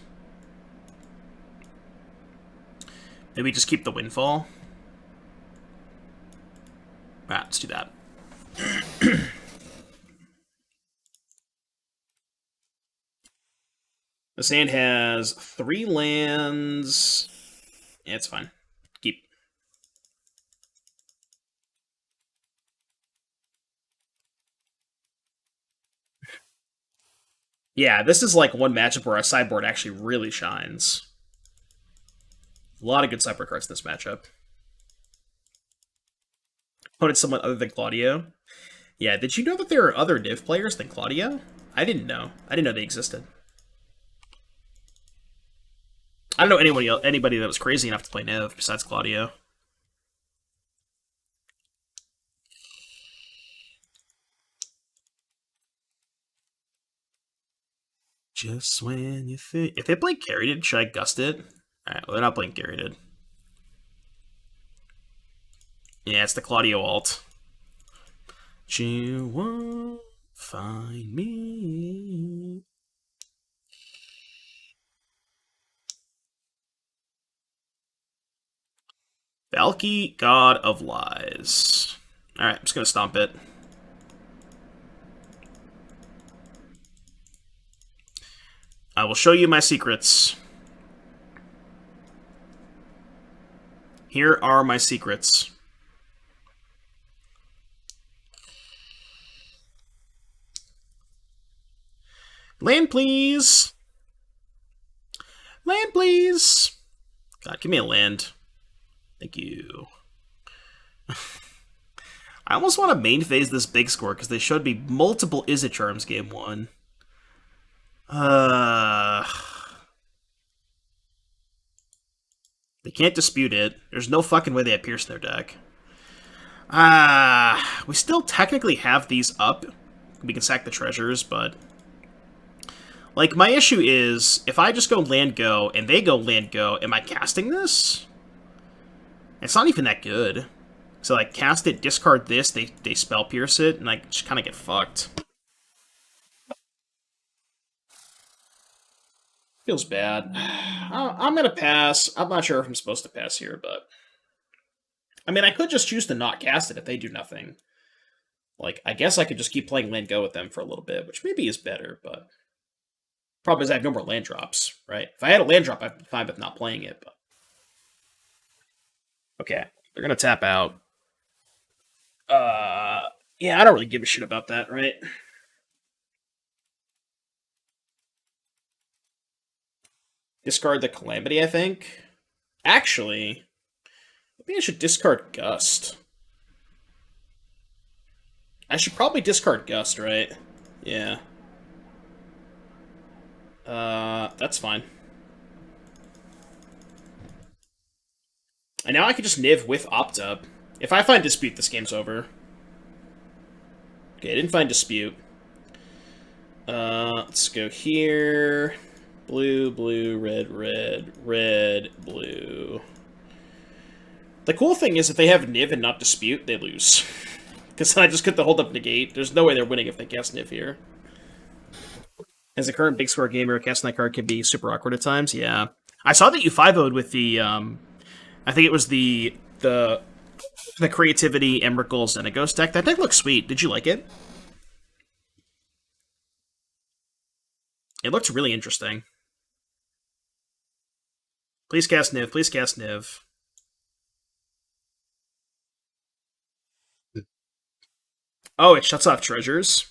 Maybe just keep the Windfall. Alright, let's do that. This hand has 3 lands. Yeah, it's fine. Keep. Yeah, this is like one matchup where our sideboard actually really shines. A lot of good sideboard cards in this matchup. Opponent someone other than Claudio. Yeah, did you know that there are other Niv players than Claudio? I didn't know. I didn't know they existed. I don't know anybody that was crazy enough to play Niv besides Claudio. Just when you think... If they play Carried, should I Gust it? Alright, well, they're not playing Carried. Yeah, it's the Claudio alt. You won't find me. Valky, God of Lies. Alright, I'm just gonna stomp it. I will show you my secrets. Here are my secrets. Land, please! Land, please! God, give me a land. Thank you. I almost want to main phase this big score, because they showed me multiple Izzet Charms game 1. They can't dispute it. There's no fucking way they have Pierce in their deck. We still technically have these up. We can sack the treasures, but... Like, my issue is, if I just go land go, and they go land go, am I casting this? It's not even that good. So, like, cast it, discard this, they spell pierce it, and I just kind of get fucked. Feels bad. I'm gonna pass. I'm not sure if I'm supposed to pass here, but... I mean, I could just choose to not cast it if they do nothing. Like, I guess I could just keep playing land go with them for a little bit, which maybe is better, but... Problem is I have no more land drops, right? If I had a land drop, I'd be fine with not playing it, but... Okay, they're gonna tap out. Yeah, I don't really give a shit about that, right? Discard the Calamity, I think. Actually, maybe I should discard Gust. I should probably discard Gust, right? Yeah. That's fine. And now I can just Niv with Opt-Up. If I find Dispute, this game's over. Okay, I didn't find Dispute. Let's go here. Blue, blue, red, red, red, blue. The cool thing is if they have Niv and not Dispute, they lose. Because then I just get to hold up Negate. There's no way they're winning if they cast Niv here. As a current big score gamer, casting that card can be super awkward at times. Yeah. I saw that you 5-0'd with the, I think it was the Creativity Emrakul Xenagos deck. That deck looks sweet. Did you like it? It looked really interesting. Please cast Niv. Please cast Niv. Oh, it shuts off treasures.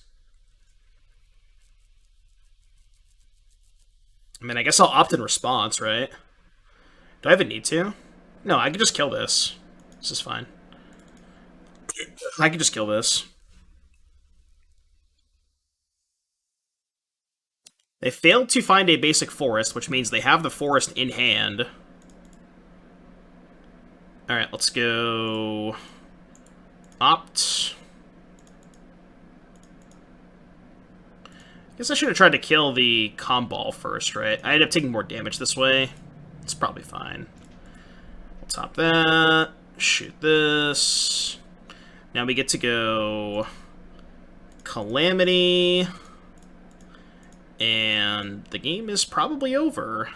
I mean, I guess I'll opt in response, right? Do I even need to? No, I can just kill this. This is fine. I can just kill this. They failed to find a basic forest, which means they have the forest in hand. Alright, let's go... Opt. Guess I should have tried to kill the Calm Ball first, right? I ended up taking more damage this way. It's probably fine. We'll top that. Shoot this. Now we get to go... Calamity. and the game is probably over.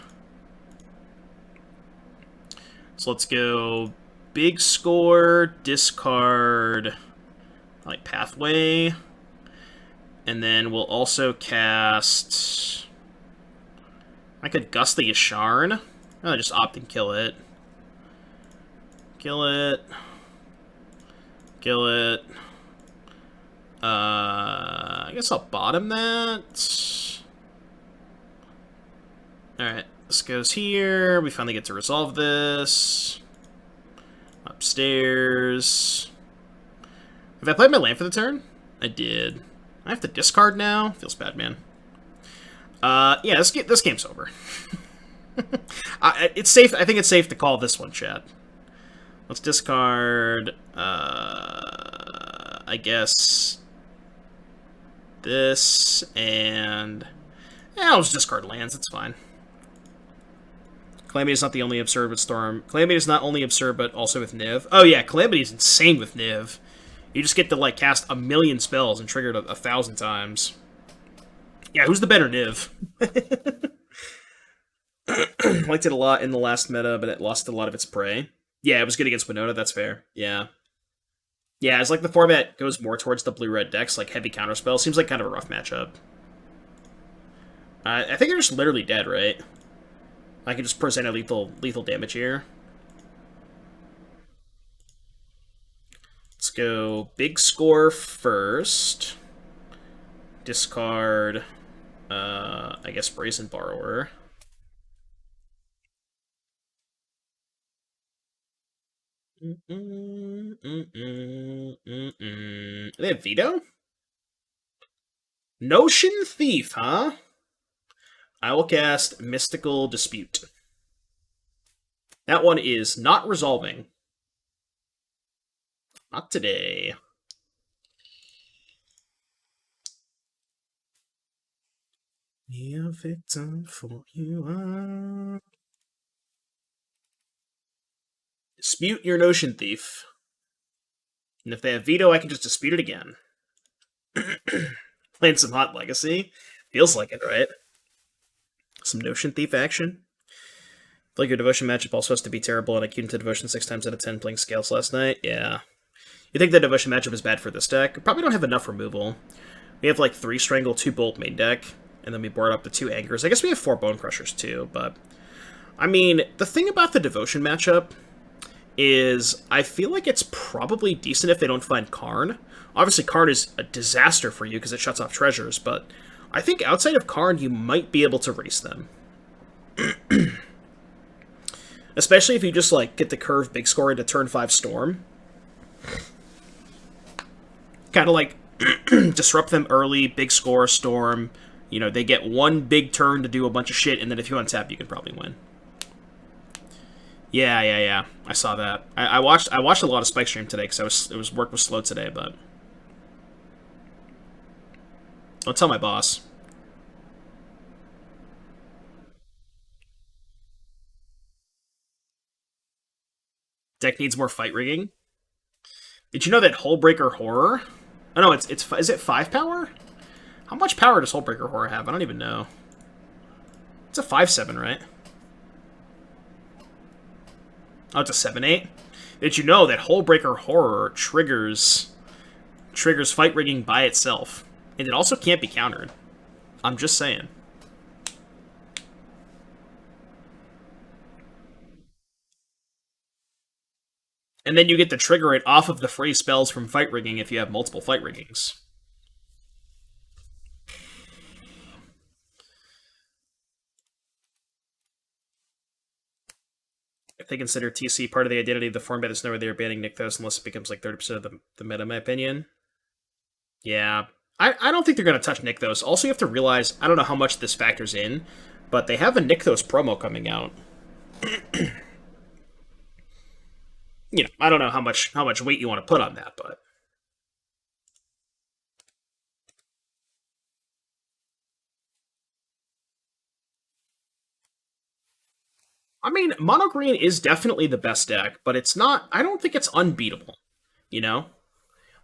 So let's go big score, discard, like Pathway, and then we'll also cast... I could Gust the Yasharn. I'll just opt and kill it. Kill it. Kill it. I guess I'll bottom that. Alright, this goes here. We finally get to resolve this. Upstairs. Have I played my land for the turn? I did. I have to discard now? Feels bad, man. Yeah, this game's over. It's safe. I think it's safe to call this one, chat. Let's discard, I guess, this, and... yeah, I'll just discard lands, it's fine. Calamity is not the only absurd with Storm. Calamity is not only absurd, but also with Niv. Oh yeah, Calamity is insane with Niv. You just get to, like, cast 1,000,000 spells and trigger it 1,000 times. Yeah, who's the better Niv? Liked it a lot in the last meta, but it lost a lot of its prey. Yeah, it was good against Winota, that's fair. Yeah. Yeah, it's like the format goes more towards the blue-red decks, like heavy counterspell. Seems like kind of a rough matchup. I think they're just literally dead, right? I can just present a lethal damage here. Let's go big score first. Discard, I guess, Brazen Borrower. They have Veto? Notion Thief, huh? I will cast Mystical Dispute. That one is not resolving. Not today. Be a victim for you are. Dispute your Notion Thief. And if they have Veto, I can just dispute it again. Playing some Hot Legacy. Feels like it, right? Some Notion Thief action. I feel like your Devotion matchup also has to be terrible, and I queued into Devotion 6 times out of 10 playing Scales last night. Yeah. You think the Devotion matchup is bad for this deck? Probably don't have enough removal. We have like 3 Strangle, 2 Bolt main deck, and then we board up the 2 Angers. I guess we have 4 Bonecrushers too, but... I mean, the thing about the Devotion matchup is I feel like it's probably decent if they don't find Karn. Obviously, Karn is a disaster for you because it shuts off treasures, but I think outside of Karn, you might be able to race them. Especially if you just, like, get the curve big score into turn 5 Storm. Kind of, like, disrupt them early, big score, Storm. You know, they get one big turn to do a bunch of shit, and then if you untap, you can probably win. Yeah. I saw that. I watched a lot of Spike Stream today because work was slow today, but I'll tell my boss. Deck needs more fight rigging. Did you know that Hullbreaker Horror? Oh no, is it 5 power? How much power does Hullbreaker Horror have? I don't even know. It's a 5/7, right? Oh, it's a 7/8? Did you know that Hullbreaker Horror triggers fight rigging by itself? And it also can't be countered. I'm just saying. And then you get to trigger it off of the free spells from fight rigging if you have multiple fight riggings. If they consider TC part of the identity of the format, there's no way they're banning Nykthos unless it becomes like 30% of the meta, in my opinion. Yeah. I don't think they're going to touch Nykthos. Also, you have to realize, I don't know how much this factors in, but they have a Nykthos promo coming out. You know, I don't know how much weight you want to put on that, but... I mean, Mono Green is definitely the best deck, but it's not... I don't think it's unbeatable, you know?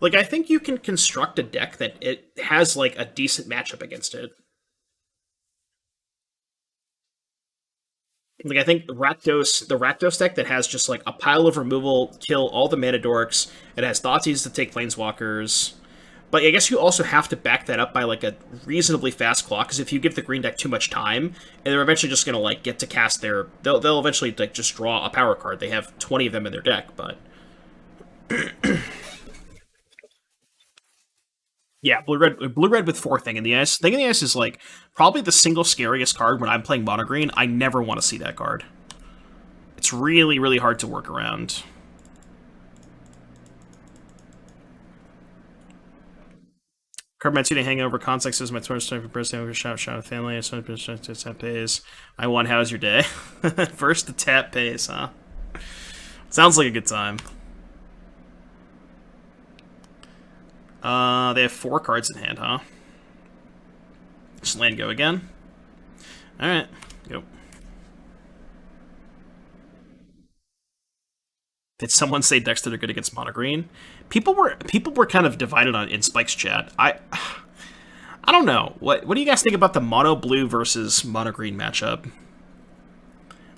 Like, I think you can construct a deck that it has, like, a decent matchup against it. Like, I think Rakdos, the Rakdos deck that has just like a pile of removal, kill all the mana dorks. It has Thoughtseize to take planeswalkers. But I guess you also have to back that up by like a reasonably fast clock, because if you give the green deck too much time, and they're eventually just gonna like get to cast their, they'll eventually like just draw a power card. They have 20 of them in their deck, but yeah, blue red with 4 Thing in the Ice. Thing in the Ice is like probably the single scariest card when I'm playing mono green. I never want to see that card. It's really, really hard to work around. Carbon hangover context is my Twitch time for birthday over shout family. Tap pays. I won. How's your day? First the tap pays, huh? Sounds like a good time. They have 4 cards in hand, huh? Just land go again. All right, go. Did someone say Dexter are good against mono green? People were kind of divided on in Spike's chat. I don't know. What do you guys think about the mono blue versus mono green matchup?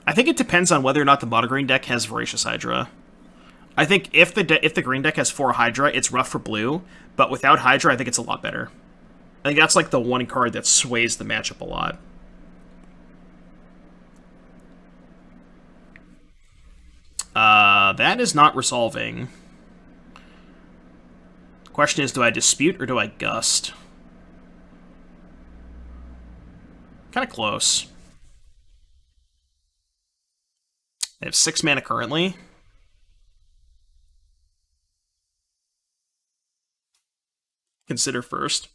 I think it depends on whether or not the mono green deck has Voracious Hydra. I think if the green deck has 4 Hydra, it's rough for blue, but without Hydra, I think it's a lot better. I think that's like the one card that sways the matchup a lot. That is not resolving. The question is, do I dispute or do I gust? Kind of close. They have 6 mana currently. Consider first.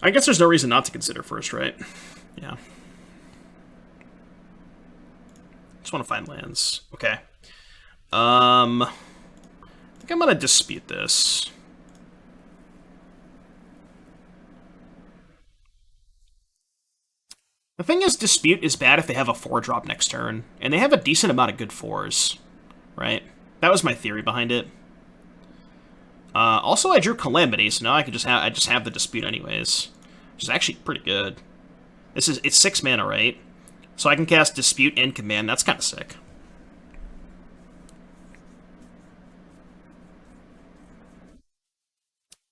I guess there's no reason not to consider first, right? Yeah. Just want to find lands. Okay. I think I'm gonna dispute this. The thing is, dispute is bad if they have a 4-drop next turn, and they have a decent amount of good 4s, right? That was my theory behind it. Also, I drew Calamity, so now I just have the dispute anyways, which is actually pretty good. It's 6 mana, right? So I can cast Dispute and Command. That's kind of sick.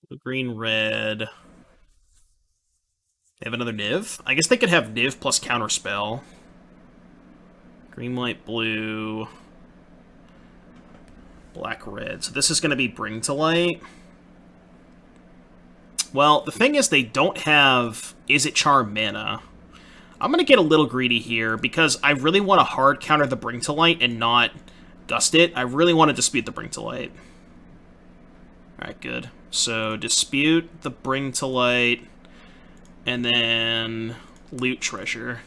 Blue, green, red. They have another Niv. I guess they could have Niv plus Counterspell. Green, white, blue. Black, red. So this is going to be Bring to Light. Well, the thing is they don't have Izzet Charm mana. I'm going to get a little greedy here because I really want to hard counter the Bring to Light and not gust it. I really want to dispute the Bring to Light. Alright, good. So dispute the Bring to Light and then loot treasure.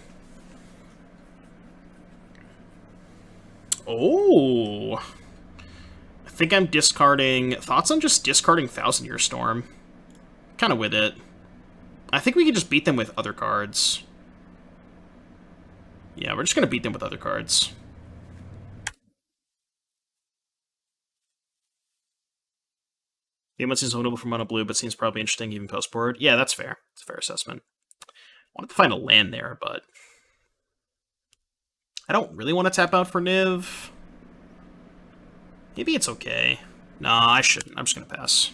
Oh, I think I'm discarding. Thoughts on just discarding Thousand Year Storm? Kind of with it. I think we can just beat them with other cards. Yeah, we're just going to beat them with other cards. The game seems notable for mono blue, but seems probably interesting even post-board. Yeah, that's fair. It's a fair assessment. I wanted to find a land there, but I don't really want to tap out for Niv. Maybe it's okay. Nah, I shouldn't. I'm just going to pass.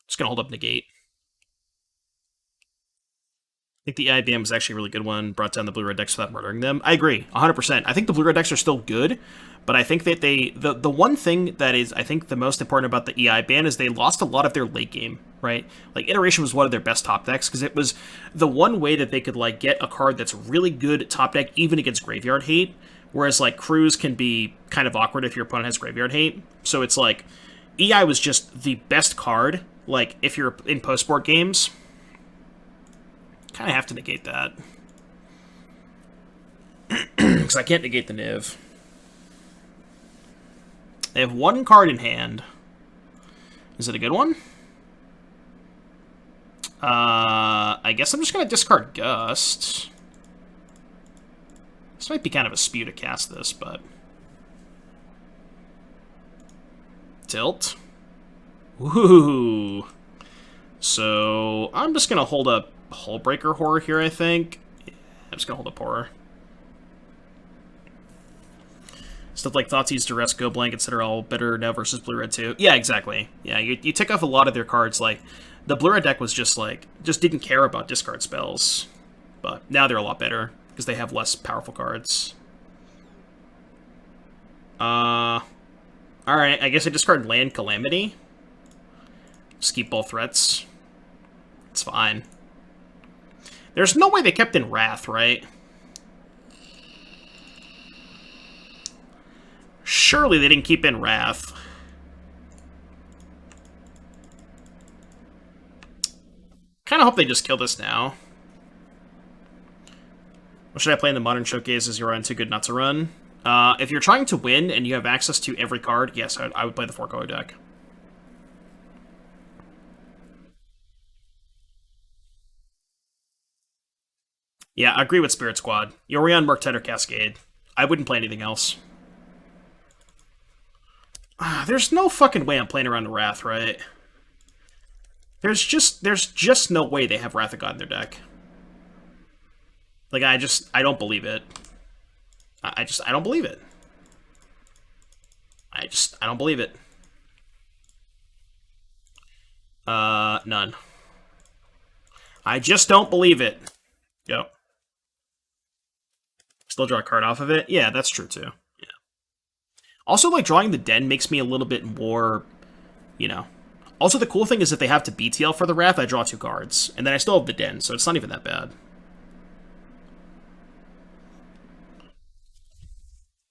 Just going to hold up Negate. I think the EIBM was actually a really good one. Brought down the blue-red decks without murdering them. I agree, 100%. I think the blue-red decks are still good, but I think that the one thing that is, I think, the most important about the EI ban is they lost a lot of their late game, right? Like, Iteration was one of their best top decks, because it was the one way that they could, like, get a card that's really good top deck, even against Graveyard Hate, whereas, like, Cruise can be kind of awkward if your opponent has Graveyard Hate. So it's like, EI was just the best card, like, if you're in post-board games. Kind of have to negate that. Because I can't negate the Niv. They have one card in hand. Is it a good one? I guess I'm just going to discard Gust. This might be kind of a spew to cast this, but... Tilt. Woohoo! So, I'm just going to hold up Hullbreaker Horror here, I think. I'm just gonna hold up Horror. Stuff like Thoughtseize, Duress, Go Blank, etc. all better now versus Blue-Red too. Yeah, exactly. Yeah, you tick off a lot of their cards. Like, the Blue-Red deck was just didn't care about discard spells. But now they're a lot better, because they have less powerful cards. Alright, I guess I discard Land Calamity. Just keep both threats. It's fine. There's no way they kept in Wrath, right? Surely they didn't keep in Wrath. Kind of hope they just kill this now. What should I play in the Modern Showcase? Is your run too good not to run? If you're trying to win and you have access to every card, yes, I would play the 4-color deck. Yeah, I agree with Spirit Squad. Yorion, Murktide, Cascade. I wouldn't play anything else. There's no fucking way I'm playing around the Wrath, right? There's just no way they have Wrath of God in their deck. Like, I don't believe it. I don't believe it. I don't believe it. None. I just don't believe it. Go. Still draw a card off of it? Yeah, that's true too. Yeah. Also, like, drawing the Den makes me a little bit more, you know. Also, the cool thing is if they have to BTL for the Wrath, I draw 2 cards. And then I still have the Den, so it's not even that bad.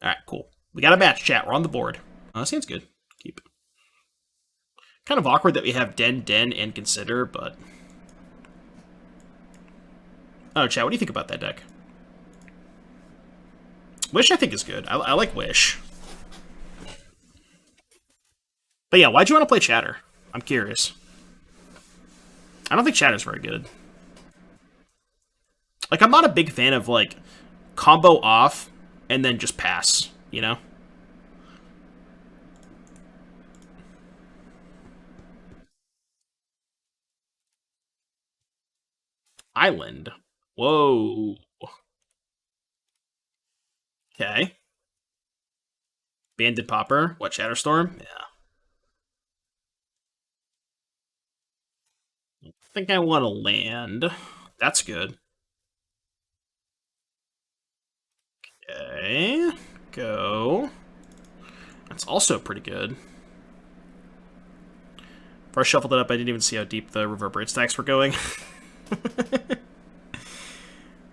Alright, cool. We got a match, chat. We're on the board. Sounds good. Keep it. Kind of awkward that we have Den, and Consider, but... Oh, chat, what do you think about that deck? Wish, I think, is good. I like Wish. But yeah, why'd you want to play Chatter? I'm curious. I don't think Chatter's very good. Like, I'm not a big fan of, like, combo off and then just pass, you know? Island. Whoa. Okay. Banded Popper. What, Shatterstorm? Yeah. I think I want to land. That's good. Okay. Go. That's also pretty good. Before I shuffled it up, I didn't even see how deep the Reverberate stacks were going.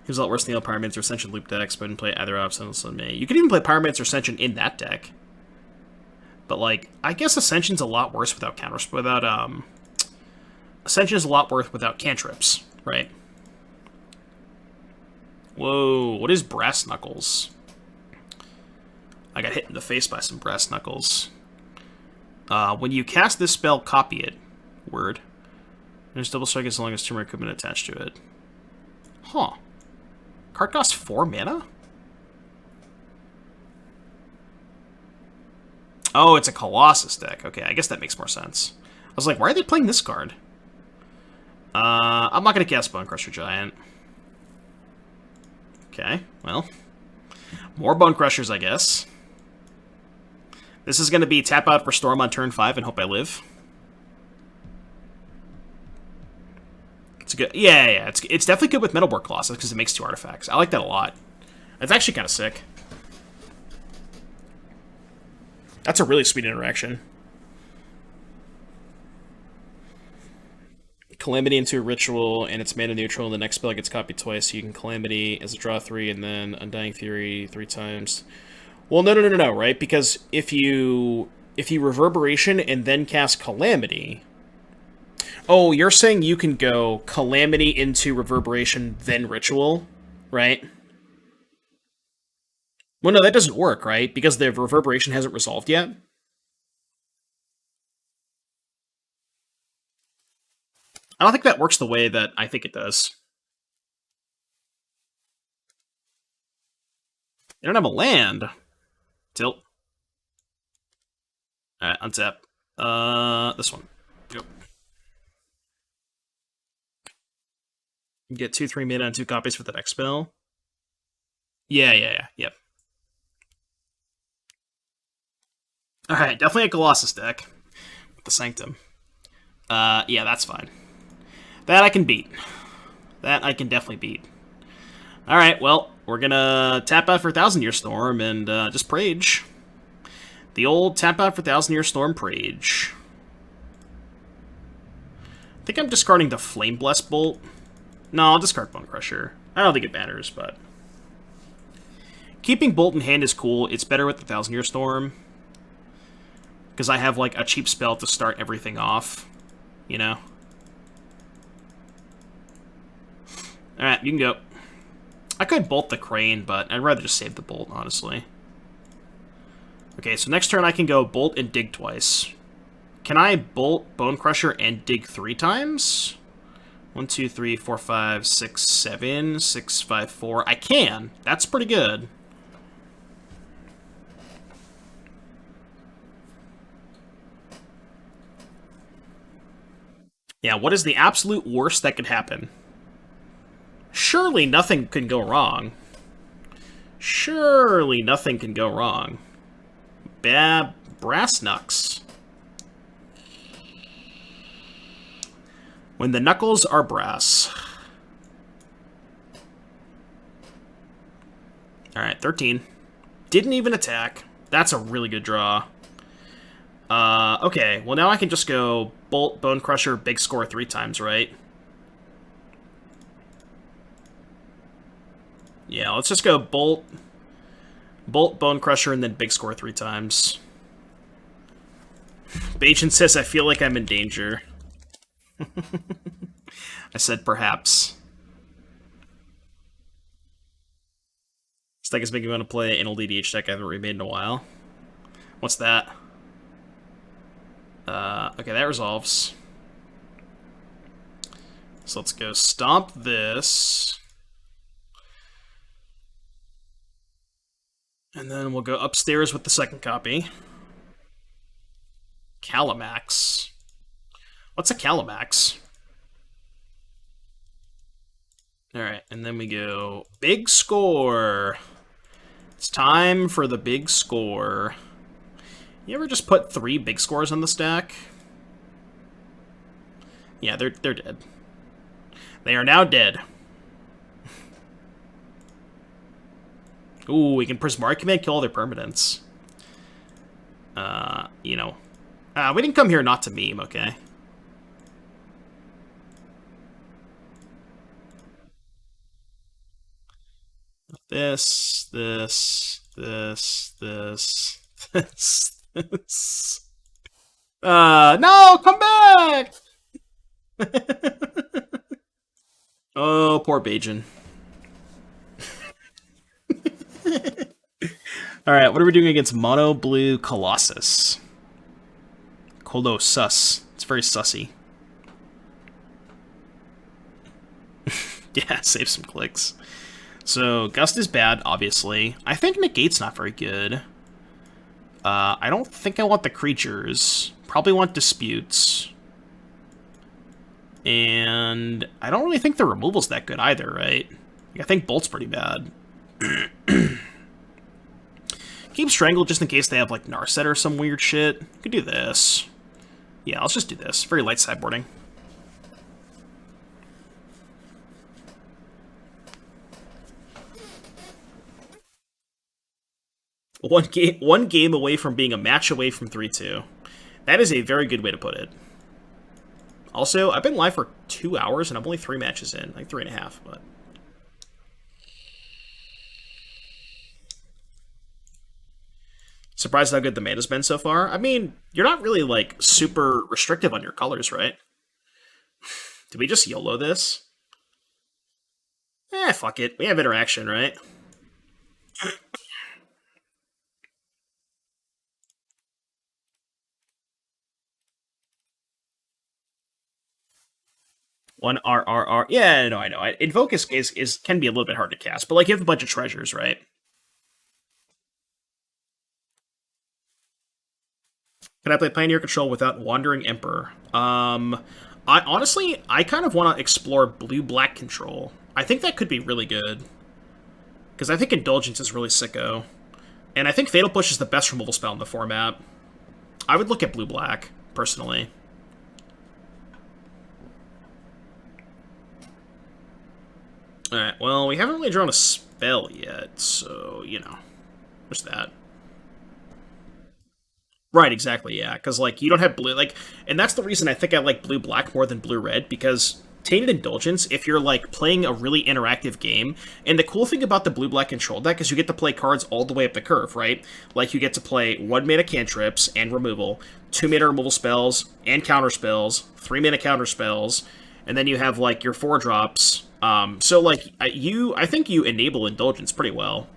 He was a lot worse than the Pyromancer or Ascension loop decks, but didn't play either options on me. You could even play Pyromancer or Ascension in that deck. But, like, I guess Ascension's a lot worse without Ascension is a lot worse without cantrips, right? Whoa, what is Brass Knuckles? I got hit in the face by some Brass Knuckles. When you cast this spell, copy it. Word. There's double strike as long as turmeric equipment attached to it. Huh. Card costs 4 mana? Oh, it's a Colossus deck. Okay, I guess that makes more sense. I was like, why are they playing this card? I'm not going to cast Bonecrusher Giant. Okay, well. More Bonecrushers, I guess. This is going to be tap out for Storm on turn 5 and hope I live. It's good. Yeah. It's definitely good with Metalborg Colossus because it makes 2 artifacts. I like that a lot. It's actually kind of sick. That's a really sweet interaction. Calamity into a ritual, and it's mana neutral, and the next spell gets copied twice, so you can Calamity as a draw 3, and then Undying Fury 3 times. Well, no, right? Because if you Reverberation and then cast Calamity... Oh, you're saying you can go Calamity into Reverberation, then Ritual, right? Well, no, that doesn't work, right? Because the Reverberation hasn't resolved yet? I don't think that works the way that I think it does. You don't have a land. Tilt. Alright, untap. This one. Go. Get 2/3 mana and 2 copies for the next spell. Yeah. Yep. Alright, definitely a Colossus deck with the Sanctum. Yeah, that's fine. That I can beat. That I can definitely beat. Alright, well, we're gonna tap out for Thousand Year Storm and just Prage. The old tap out for Thousand Year Storm Prage. I think I'm discarding the Flame Blessed Bolt. No, I'll discard Bonecrusher. I don't think it matters, but... Keeping Bolt in hand is cool. It's better with the Thousand Year Storm. Because I have, like, a cheap spell to start everything off. You know? Alright, you can go. I could Bolt the Crane, but I'd rather just save the Bolt, honestly. Okay, so next turn I can go Bolt and Dig twice. Can I Bolt, Bonecrusher, and Dig 3 times? 1, 2, 3, 4, 5, 6, 7, 6, 5, 4. I can. That's pretty good. Yeah, what is the absolute worst that could happen? Surely nothing can go wrong. Surely nothing can go wrong. Brass Knucks. When the knuckles are brass. Alright, 13. Didn't even attack. That's a really good draw. Okay, well now I can just go Bolt, Bonecrusher, big score 3 times, right? Yeah, let's just go Bolt, Bonecrusher, and then big score 3 times. Bajan says, I feel like I'm in danger. I said perhaps. This deck is making me want to play an old EDH deck I haven't remade in a while. What's that? Okay, that resolves. So let's go stomp this. And then we'll go upstairs with the second copy. Calamax. What's a Calamax? Alright, and then we go big score. It's time for the big score. You ever just put 3 big scores on the stack? Yeah, they're dead. They are now dead. Ooh, we can Prismari Command, kill all their permanents. You know. We didn't come here not to meme, okay? This. No, come back! Oh, poor Bajan. Alright, what are we doing against Mono Blue Colossus? Colossus. It's very sussy. Yeah, save some clicks. So, Gust is bad, obviously. I think Negate's not very good. I don't think I want the creatures. Probably want Disputes. And I don't really think the removal's that good either, right? I think Bolt's pretty bad. Keep Strangle just in case they have, like, Narset or some weird shit. Could do this. Yeah, let's just do this. Very light sideboarding. One game away from being a match away from 3-2. That is a very good way to put it. Also, I've been live for 2 hours and I'm only 3 matches in. Like 3.5, but... Surprised how good the mana's been so far. I mean, you're not really, like, super restrictive on your colors, right? Did we just YOLO this? Fuck it. We have interaction, right? One RRR. Yeah, no, I know. Invoke is can be a little bit hard to cast, but like you have a bunch of treasures, right? Can I play Pioneer Control without Wandering Emperor? I honestly kind of want to explore Blue-Black Control. I think that could be really good. Because I think Indulgence is really sicko. And I think Fatal Push is the best removal spell in the format. I would look at blue-black, personally. Alright, well, we haven't really drawn a spell yet, so, you know. There's that. Right, exactly, yeah. Because, like, you don't have blue, like... And that's the reason I think I like blue-black more than blue-red, because Tainted Indulgence, if you're, like, playing a really interactive game, and the cool thing about the blue-black control deck is you get to play cards all the way up the curve, right? Like, you get to play 1-mana cantrips and removal, 2-mana removal spells and counter spells, 3-mana counter spells, and then you have, like, your 4-drops. So, like, I think you enable Indulgence pretty well.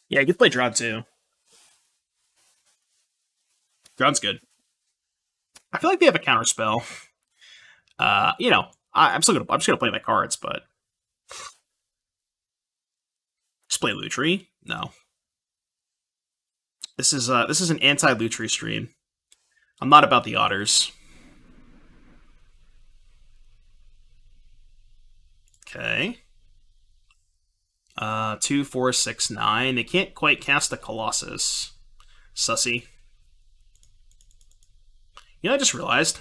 Yeah, you can play Drown too. Drown's good. I feel like they have a counter spell. You know, I'm just gonna play my cards, but just play Lutri. No, this is an anti-Lutri stream. I'm not about the otters. Okay. 2, 4, 6, 9. They can't quite cast a Colossus. Sussy. You know, I just realized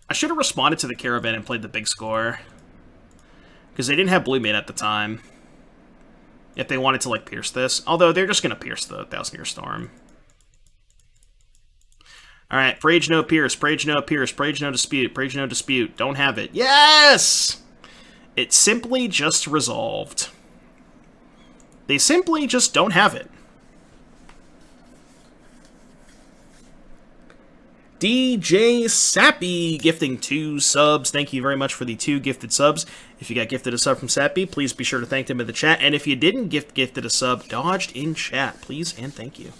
I should have responded to the Caravan and played the big score. Because they didn't have blue mana at the time. If they wanted to, like, pierce this. Although, they're just going to pierce the Thousand Year Storm. Alright, Prage no pierce, Prage no pierce, Prage no dispute, Prage no dispute. Don't have it. Yes! It simply just resolved. They simply just don't have it. DJ Sappy gifting 2 subs. Thank you very much for the 2 gifted subs. If you got gifted a sub from Sappy, please be sure to thank them in the chat. And if you didn't gifted a sub, dodged in chat, please and thank you.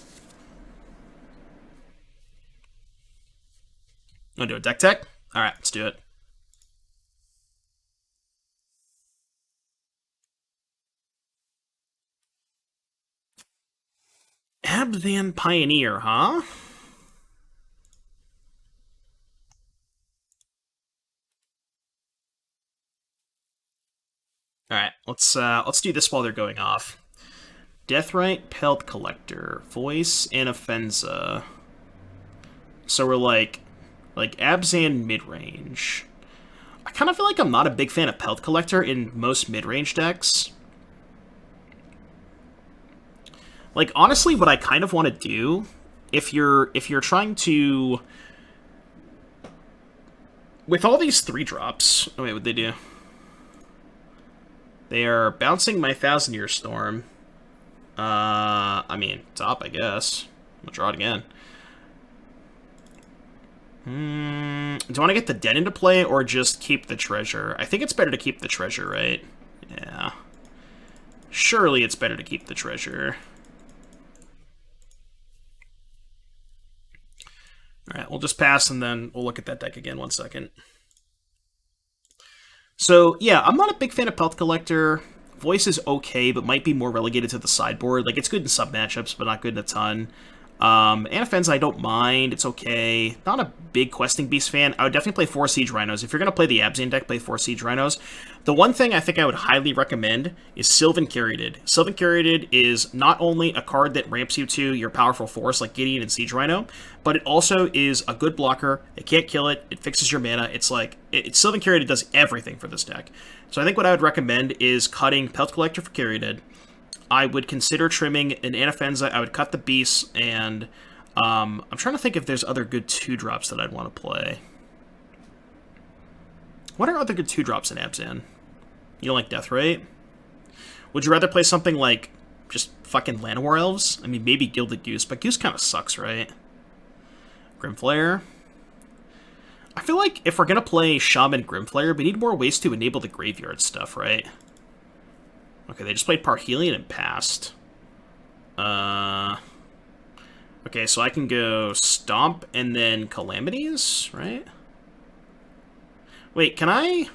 Want to do a deck tech? Alright, let's do it. Abzan Pioneer, huh? Alright, let's do this while they're going off. Deathrite, Pelt Collector, Voice, and Offenza. So we're like Abzan mid-range. I kind of feel like I'm not a big fan of Pelt Collector in most mid-range decks. Like, honestly, what I kind of want to do, if you're trying to... With all these 3-drops... Oh, wait, what'd they do? They are bouncing my Thousand Year Storm. I mean, top, I guess. I'll draw it again. Do I want to get the Den into play, or just keep the treasure? I think it's better to keep the treasure, right? Yeah. Surely it's better to keep the treasure. Alright, we'll just pass, and then we'll look at that deck again 1 second. So, yeah, I'm not a big fan of Pelt Collector. Voice is okay, but might be more relegated to the sideboard. Like, it's good in sub matchups, but not good in a ton. Anafenza, I don't mind. It's okay. Not a big Questing Beast fan. I would definitely play 4 Siege Rhinos. If you're going to play the Abzan deck, play 4 Siege Rhinos. The one thing I think I would highly recommend is Sylvan Caryatid. Sylvan Caryatid is not only a card that ramps you to your powerful force like Gideon and Siege Rhino, but it also is a good blocker. It can't kill it. It fixes your mana. It's like... Sylvan Caryatid does everything for this deck. So I think what I would recommend is cutting Pelt Collector for Caryatid. I would consider trimming an Anafenza. I would cut the beasts, and I'm trying to think if there's other good 2-drops that I'd want to play. What are other good 2-drops in Abzan? You don't like Deathrite? Would you rather play something like just fucking Llanowar Elves? I mean, maybe Gilded Goose, but Goose kind of sucks, right? Grimflayer? I feel like if we're going to play Shaman Grimflayer, we need more ways to enable the graveyard stuff, right? Okay, they just played Parhelion and passed. Okay, so I can go Stomp and then Calamities, right? Wait, can I...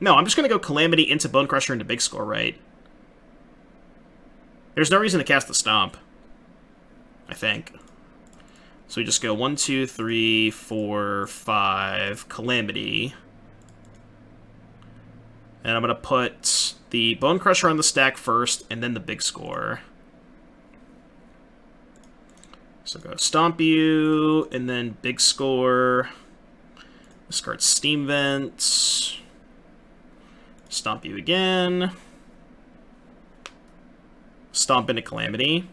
No, I'm just going to go Calamity into Bonecrusher into Big Score, right? There's no reason to cast the Stomp, I think. So we just go 1, 2, 3, 4, 5, Calamity. And I'm going to put the Bonecrusher on the stack first, and then the big score. So go Stomp you, and then big score. Discard Steam Vents. Stomp you again. Stomp into Calamity.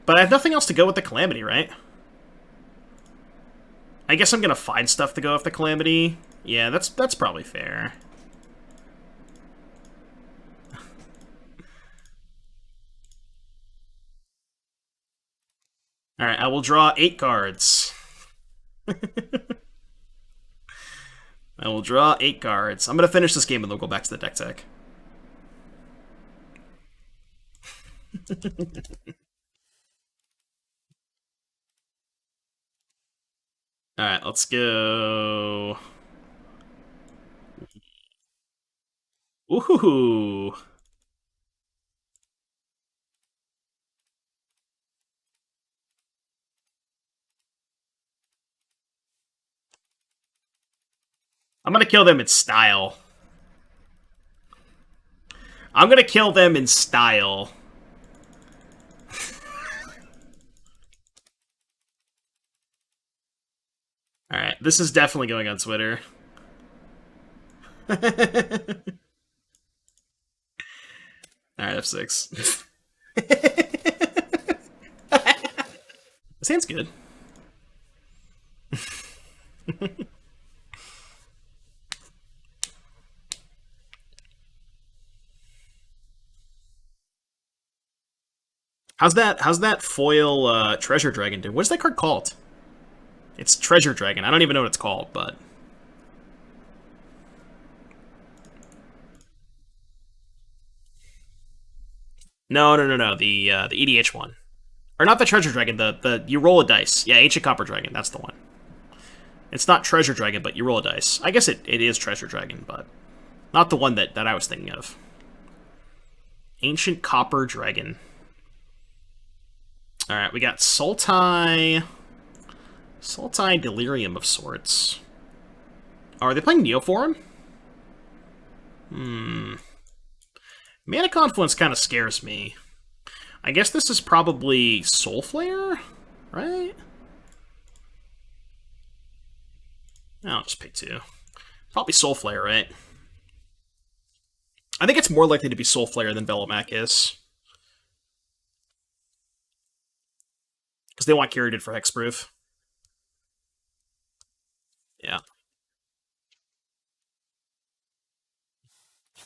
But I have nothing else to go with the Calamity, right? I guess I'm going to find stuff to go with the Calamity. Yeah, that's probably fair. Alright, I will draw 8 cards. I will draw 8 cards. I'm going to finish this game and then we'll go back to the deck tech. Alright, let's go. Ooh. I'm gonna kill them in style. I'm gonna kill them in style. Alright, this is definitely going on Twitter. Alright, F6. This hand's good. How's that foil Treasure Dragon do? What's that card called? It's Treasure Dragon. I don't even know what it's called, but... No. The EDH one. Or not the Treasure Dragon, the you roll a dice. Yeah, Ancient Copper Dragon, that's the one. It's not Treasure Dragon, but you roll a dice. I guess it is Treasure Dragon, but not the one that I was thinking of. Ancient Copper Dragon. Alright, we got Sultai Delirium of sorts. Oh, are they playing Neoform? Mana Confluence kind of scares me. I guess this is probably Soul Flare, right? I'll just pick 2. Probably Soul Flare, right? I think it's more likely to be Soul Flare than Velomach is. Because they want Curated for Hexproof. Yeah.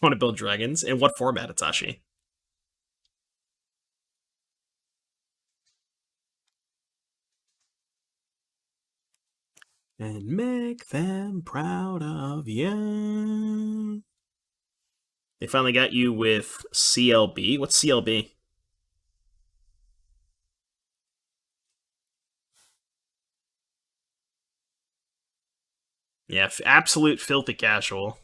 Want to build dragons? In what format, Itachi? And make them proud of you. They finally got you with CLB. What's CLB? Yeah, absolute filthy casual.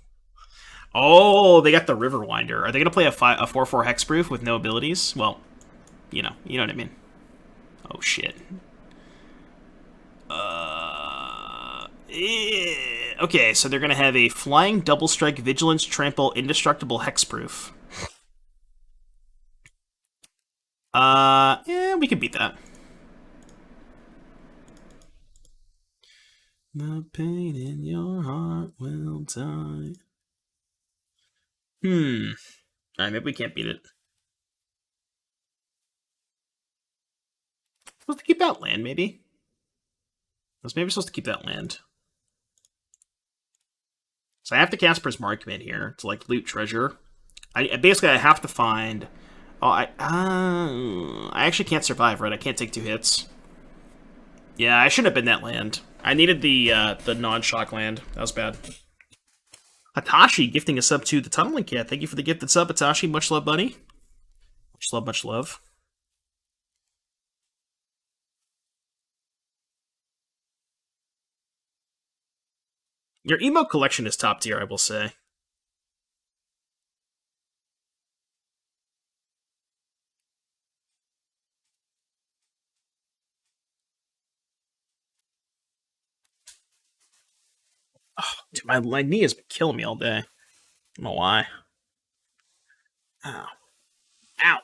Oh, they got the Riverwinder. Are they gonna play a 4/4 hexproof with no abilities? Well, you know what I mean. Oh shit. Okay, so they're gonna have a flying double strike, vigilance, trample, indestructible, hexproof. Yeah, we can beat that. The pain in your heart will die. Alright, maybe we can't beat it. Supposed to keep that land, maybe? I was maybe supposed to keep that land. So I have to cast Prismari Command here to, like, loot treasure. Basically, I have to find... Oh, I actually can't survive, right? I can't take 2 hits. Yeah, I shouldn't have been that land. I needed the non-shock land. That was bad. Hatashi gifting a sub to the Tunneling Cat. Thank you for the gifted sub, Hatashi. Much love, buddy. Much love, much love. Your emote collection is top tier, I will say. Dude, my knee has been killing me all day. I don't know why. Ow. Ow.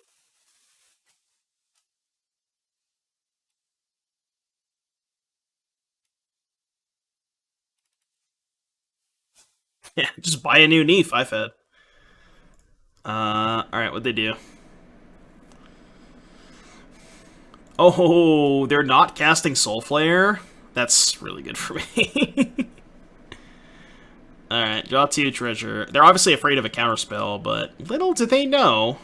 Yeah, just buy a new knee, 5-head. Alright, what'd they do? Oh, they're not casting Soul Flare? That's really good for me. Alright, draw 2 treasure. They're obviously afraid of a counterspell, but little do they know.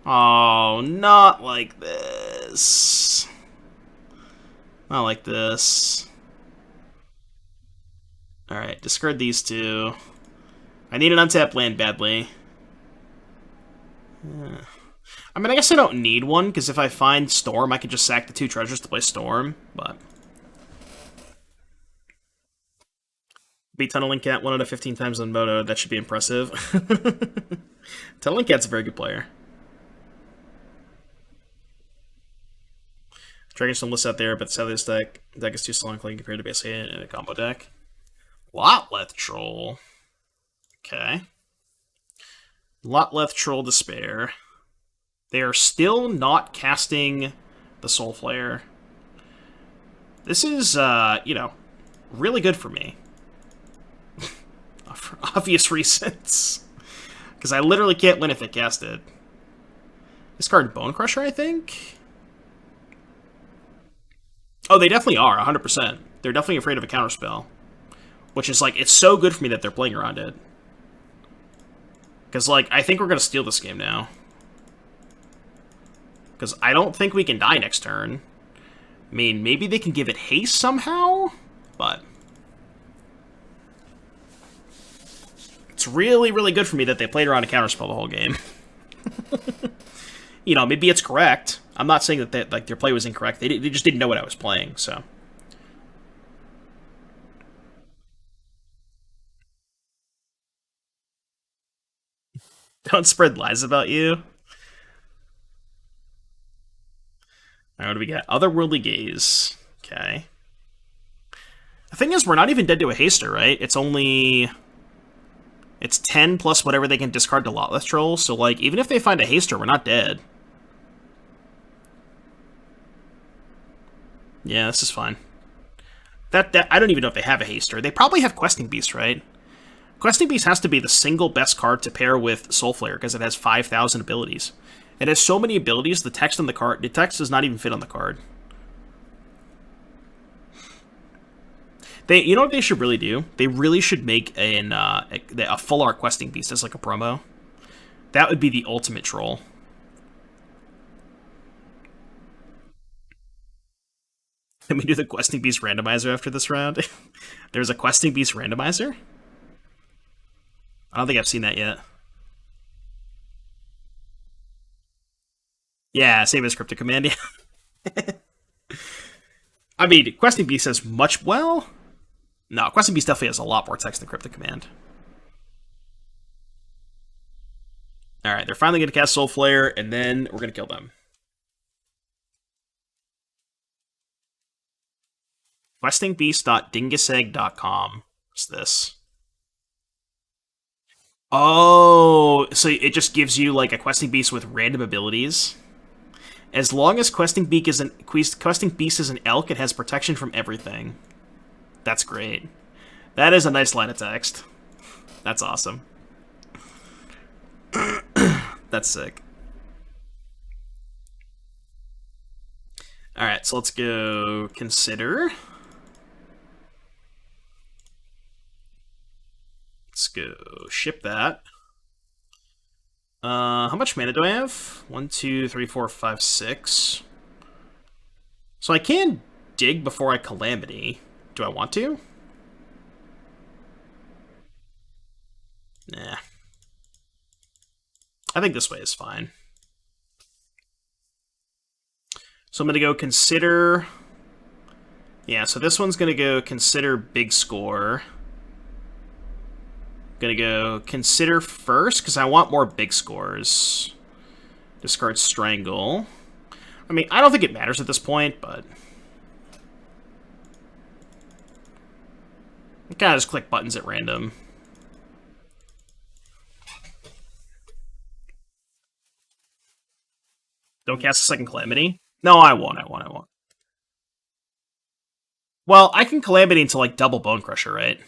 Oh, not like this. Not like this. Alright, discard these 2. I need an untapped land badly. I mean, I guess I don't need one, because if I find Storm, I can just sack the 2 treasures to play Storm, but... Beat Tunneling Cat 1 out of 15 times on Moto, that should be impressive. Tunneling Cat's a very good player. Dragonstone lists out there, but the side of this deck is too slow and clean compared to basically in a combo deck. Lotleth Troll. Okay. Lotleth Troll Despair. They are still not casting the Soul Flare. This is, you know, really good for me. For obvious reasons. Because I literally can't win if they cast it. Discard Bonecrusher, I think? Oh, they definitely are, 100%. They're definitely afraid of a counterspell. Which is, like, it's so good for me that they're playing around it. Because, like, I think we're going to steal this game now. Because I don't think we can die next turn. I mean, maybe they can give it haste somehow? But... it's really, really good for me that they played around a counterspell the whole game. You know, maybe it's correct. I'm not saying that like their play was incorrect. They just didn't know what I was playing, so... Don't spread lies about you. Alright, what do we got? Otherworldly Gaze. Okay. The thing is, we're not even dead to a haster, right? It's only... it's 10 plus whatever they can discard to Lotleth Troll, so, like, even if they find a haster, we're not dead. Yeah, this is fine. That I don't even know if they have a haster. They probably have Questing Beast, right? Questing Beast has to be the single best card to pair with Soul Flare, because it has 5,000 abilities. It has so many abilities, the text on the card... the text does not even fit on the card. You know what they should really do? They really should make a full art Questing Beast as like a promo. That would be the ultimate troll. Can we do the Questing Beast randomizer after this round? There's a Questing Beast randomizer? I don't think I've seen that yet. Yeah, same as Cryptic Command, yeah. I mean, Questing Beast has much... well... no, Questing Beast definitely has a lot more text than Cryptic Command. Alright, they're finally going to cast Soul Flare, and then we're going to kill them. Questingbeast.dingisegg.com. What's this? Oh, so it just gives you, like, a Questing Beast with random abilities? As long as Questing Beast is an elk, it has protection from everything. That's great. That is a nice line of text. That's awesome. That's sick. Alright, so let's go consider. Let's go ship that. How much mana do I have? 1, 2, 3, 4, 5, 6. So I can dig before I Calamity. Do I want to? Nah. I think this way is fine. So I'm going to go consider... yeah, so this one's going to go consider big score. Going to go consider first, because I want more big scores. Discard Strangle. I mean, I don't think it matters at this point, but... I kind of just click buttons at random. Don't cast a second Calamity? No, I won't. Well, I can Calamity into, like, double Bonecrusher, right?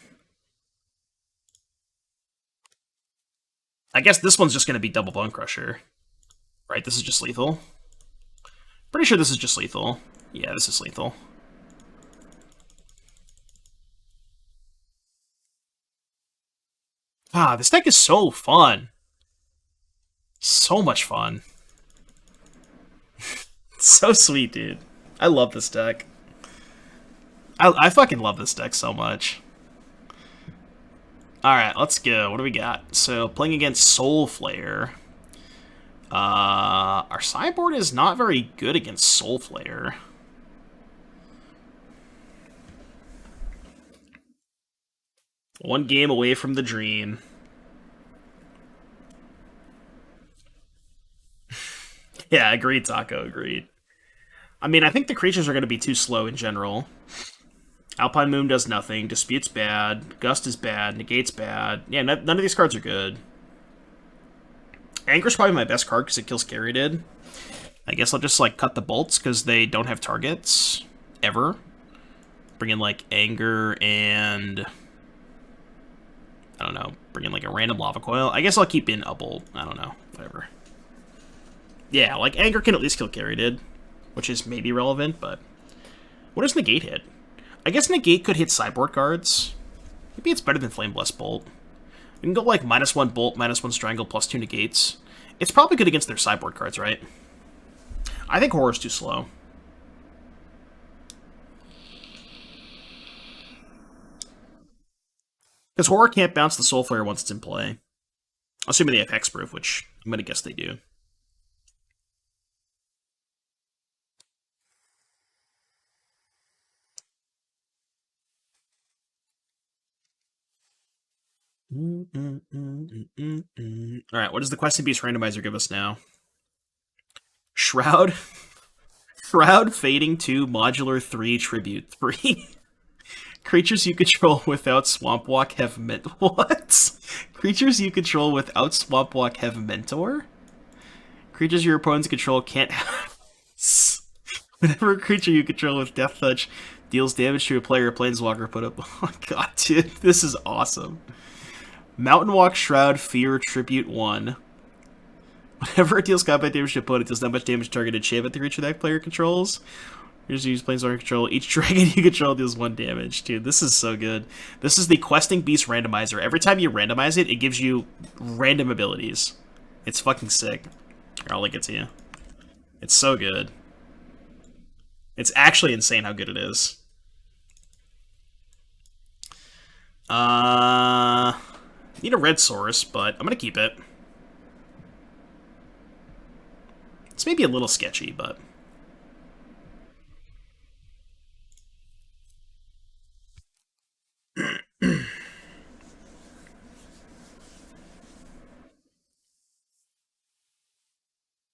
I guess this one's just going to be double Bonecrusher. Right, this is just lethal. Pretty sure this is just lethal. Yeah, this is lethal. Ah, this deck is so fun. So much fun. So sweet, dude. I love this deck. I fucking love this deck so much. Alright, let's go. What do we got? So, playing against Soul Flare. Our sideboard is not very good against Soul Flare. One game away from the dream. Yeah, agreed, Taco, agreed. I mean, I think the creatures are going to be too slow in general. Alpine Moon does nothing. Dispute's bad. Gust is bad. Negate's bad. Yeah, none of these cards are good. Anger's probably my best card because it kills Caryatid. I guess I'll just, like, cut the bolts because they don't have targets. Ever. Bring in, like, Anger and... I don't know. Bring in, like, a random Lava Coil. I guess I'll keep in a bolt. I don't know. Whatever. Yeah, like, Anger can at least kill Caryatid, which is maybe relevant, but... What does Negate hit? I guess Negate could hit sideboard cards. Maybe it's better than Flame Blast Bolt. We can go, like, -1 Bolt, -1 Strangle, +2 Negates. It's probably good against their sideboard cards, right? I think Horror's too slow. Because Horror can't bounce the Soul Flare once it's in play. Assuming they have Hexproof, which I'm going to guess they do. Alright, what does the Questing Beast Randomizer give us now? Shroud? Shroud, Fading 2, Modular 3, Tribute 3. Creatures you control without Swamp Walk have What? Creatures you control without Swamp Walk have Mentor? Creatures your opponents control can't have... Whenever a creature you control with Death Touch deals damage to a player or planeswalker, put up... Oh my god, dude, this is awesome. Mountain Walk, Shroud, Fear, Tribute 1. Whenever it deals combat damage to an opponent, it does not much damage to targeted shape at the creature that player controls. Here's use planeswalker control. Each dragon you control deals 1 damage. Dude, this is so good. This is the Questing Beast Randomizer. Every time you randomize it, it gives you random abilities. It's fucking sick. Here, I'll link it to you. It's so good. It's actually insane how good it is. Need a red source, but I'm gonna keep it. It's maybe a little sketchy, but...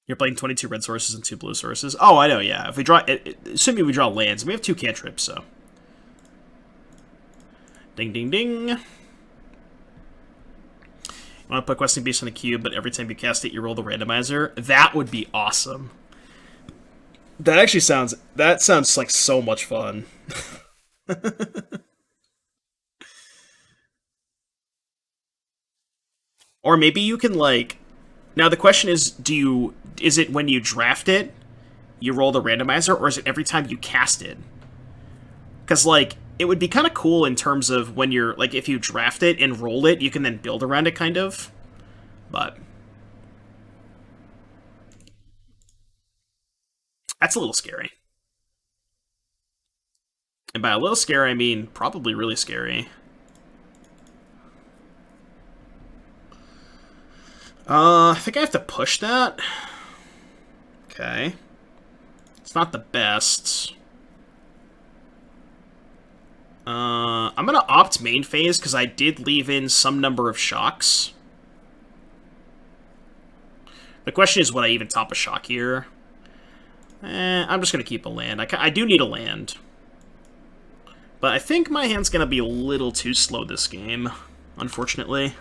You're playing 22 red sources and 2 blue sources. Oh, I know, yeah. If we draw... assuming we draw lands, we have 2 cantrips, so... Ding, ding, ding. You want to put Questing Beast on the cube, but every time you cast it, you roll the randomizer? That would be awesome. That actually sounds... That sounds like so much fun. Or maybe you can, like... Now, the question is, is it when you draft it, you roll the randomizer, or is it every time you cast it? Because, like, it would be kind of cool in terms of when you're, like, if you draft it and roll it, you can then build around it, kind of. But... that's a little scary. And by a little scary, I mean probably really scary. I think I have to push that. Okay. It's not the best. I'm gonna opt main phase because I did leave in some number of shocks. The question is, would I even top a shock here? I'm just gonna keep a land. I do need a land. But I think my hand's going to be a little too slow this game, unfortunately.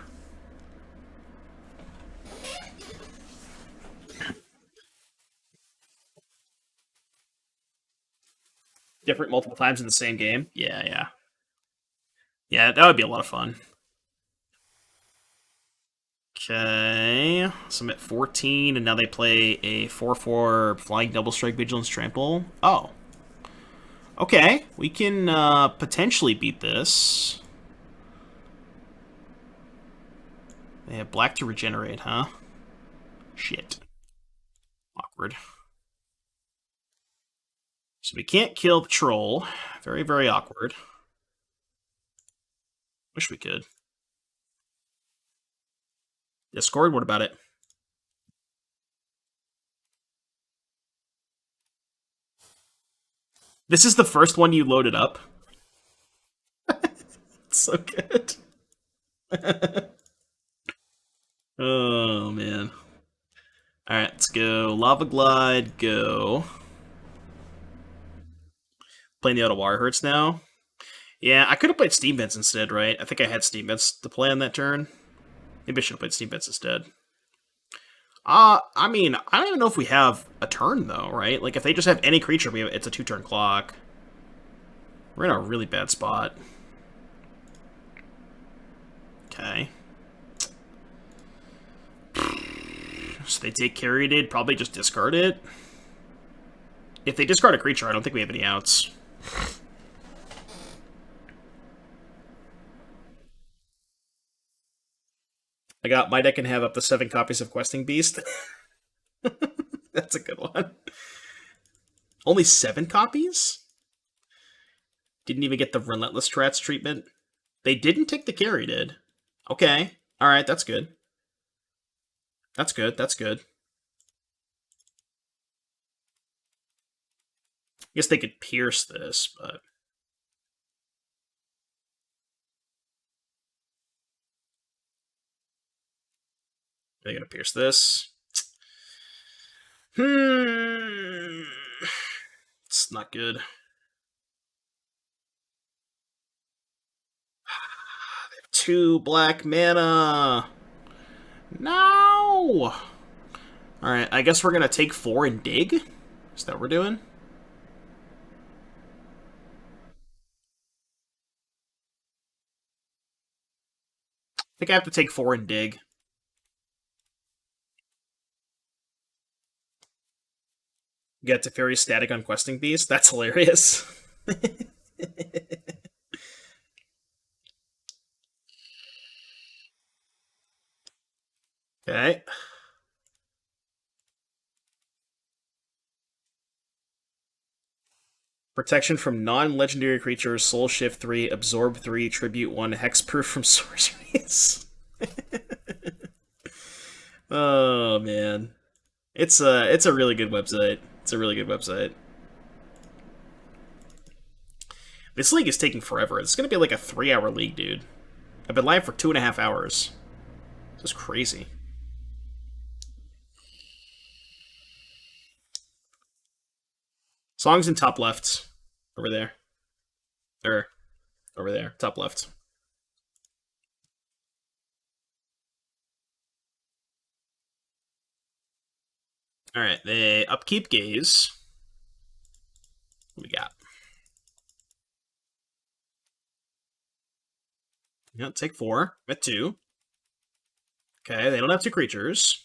Different multiple times in the same game? Yeah, yeah. Yeah, that would be a lot of fun. Okay, so I'm at 14, and now they play a 4/4 Flying Double Strike Vigilance Trample. Oh. Okay, we can potentially beat this. They have black to regenerate, huh? Shit. Awkward. So we can't kill the troll. Very, very awkward. Wish we could. Discord, what about it? This is the first one you loaded up? It's so good. Oh, man. Alright, let's go. Lava Glide, go. Playing the Otawara hurts now. Yeah, I could have played Steam Vents instead, right? I think I had Steam Vents to play on that turn. Maybe I should have played Steam Vents instead. I mean, I don't even know if we have a turn, though, right? Like, if they just have any creature, it's a 2-turn clock. We're in a really bad spot. Okay. So they take Carried, probably just discard it. If they discard a creature, I don't think we have any outs. I got my deck can have up to 7 copies of Questing Beast. That's a good one. Only 7 copies? Didn't even get the Relentless Trats treatment. They didn't take the carry, did. Okay. Alright, that's good. That's good, that's good. I guess they could pierce this, but... They're gonna pierce this. It's not good. They have 2 black mana. No! Alright, I guess we're gonna take 4 and dig? Is that what we're doing? I think I have to take 4 and dig. Get Teferi static on Questing Beast? That's hilarious. Okay. Protection from non-legendary creatures, Soul Shift 3, Absorb 3, Tribute 1, Hexproof from sorceries. Oh, man. It's a really good website. It's a really good website. This league is taking forever. It's going to be like a 3-hour league, dude. I've been live for 2.5 hours. This is crazy. Songs in top left. Over there. Over there. Top left. Alright, they upkeep Gaze. What we got? Yeah, take 4. At 2. Okay, they don't have 2 creatures.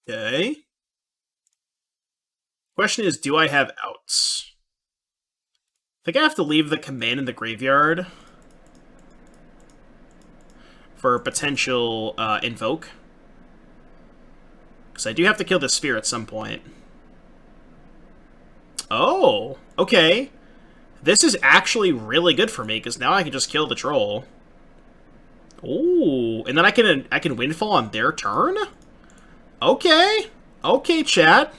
Okay. Question is, do I have outs? I think I have to leave the command in the graveyard for potential invoke. Because I do have to kill the sphere at some point. Oh, okay. This is actually really good for me, because now I can just kill the troll. Ooh, and then I can windfall on their turn? Okay. Okay, chat.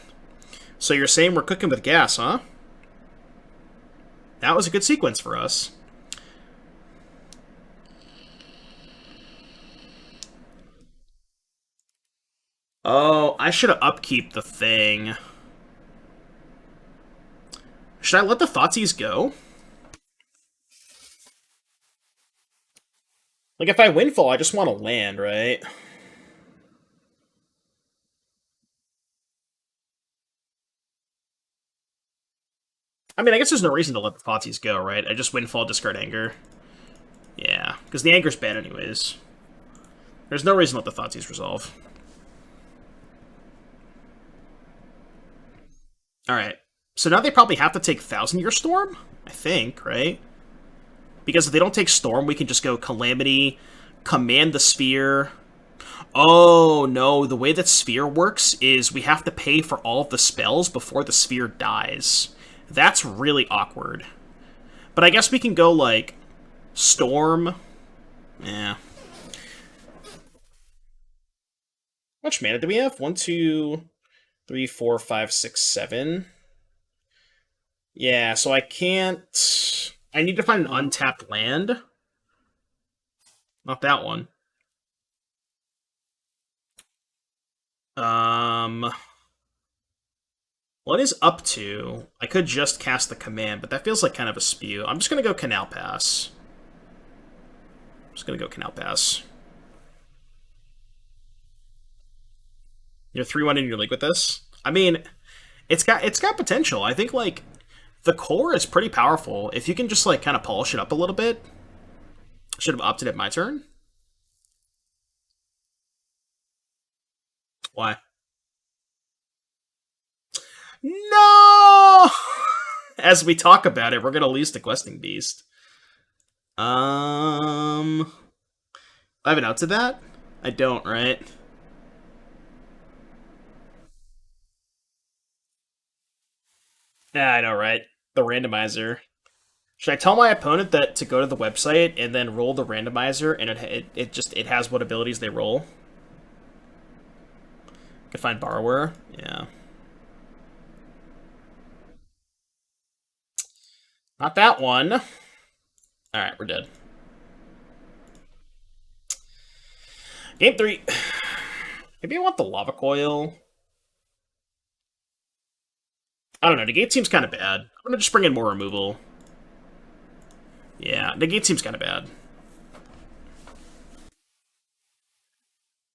So you're saying we're cooking with gas, huh? That was a good sequence for us. Oh, I should have upkeep the thing. Should I let the Thoughtseize go? Like, if I Windfall, I just want to land, right? I mean, I guess there's no reason to let the Thoughtseize go, right? I just Windfall, discard Anger. Yeah, because the Anger's bad anyways. There's no reason to let the Thoughtseize resolve. Alright. So now they probably have to take 1000-Year Storm? I think, right? Because if they don't take Storm, we can just go Calamity, command the Sphere. Oh, no. The way that Sphere works is we have to pay for all of the spells before the Sphere dies. That's really awkward. But I guess we can go, like, Storm. Yeah. How much mana do we have? 1, 2, 3, 4, 5, 6, 7. Yeah, so I can't... I need to find an untapped land. Not that one. What is up to? I could just cast the command, but that feels like kind of a spew. I'm just going to go Canal Pass. You're 3-1 in your league with this? I mean, it's got potential. I think, like, the core is pretty powerful. If you can just, like, kind of polish it up a little bit. Should have opted at my turn. Why? No! As we talk about it, we're gonna lose to Questing Beast. I have an out to that? I don't, right? Yeah, I know, right? The randomizer. Should I tell my opponent that to go to the website and then roll the randomizer, and it has what abilities they roll? Could find Borrower. Yeah. Not that one. Alright, we're dead. Game 3. Maybe I want the Lava Coil. I don't know, Negate seems kind of bad. I'm gonna just bring in more removal. Yeah, Negate seems kind of bad.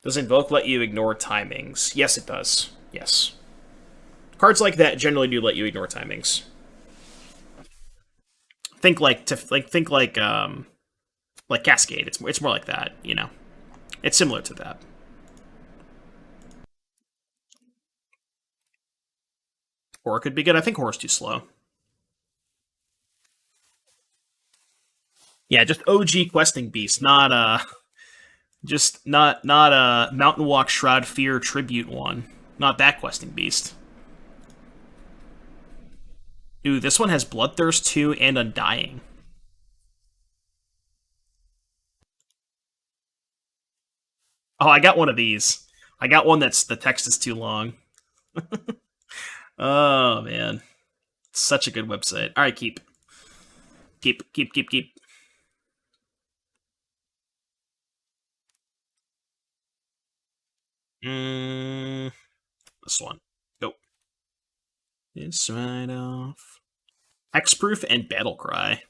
Does Invoke let you ignore timings? Yes, it does. Yes. Cards like that generally do let you ignore timings. Think like Cascade. It's more like that, you know. It's similar to that. Horror could be good. I think Horror's too slow. Yeah, just OG Questing Beast, not not Mountain Walk Shroud Fear Tribute one. Not that Questing Beast. Ooh, this one has Bloodthirst 2 and Undying. Oh, I got one of these. I got one that's the text is too long. Oh man. Such a good website. Alright, keep. Keep. This one. Go. It's right off. Hexproof and Battlecry.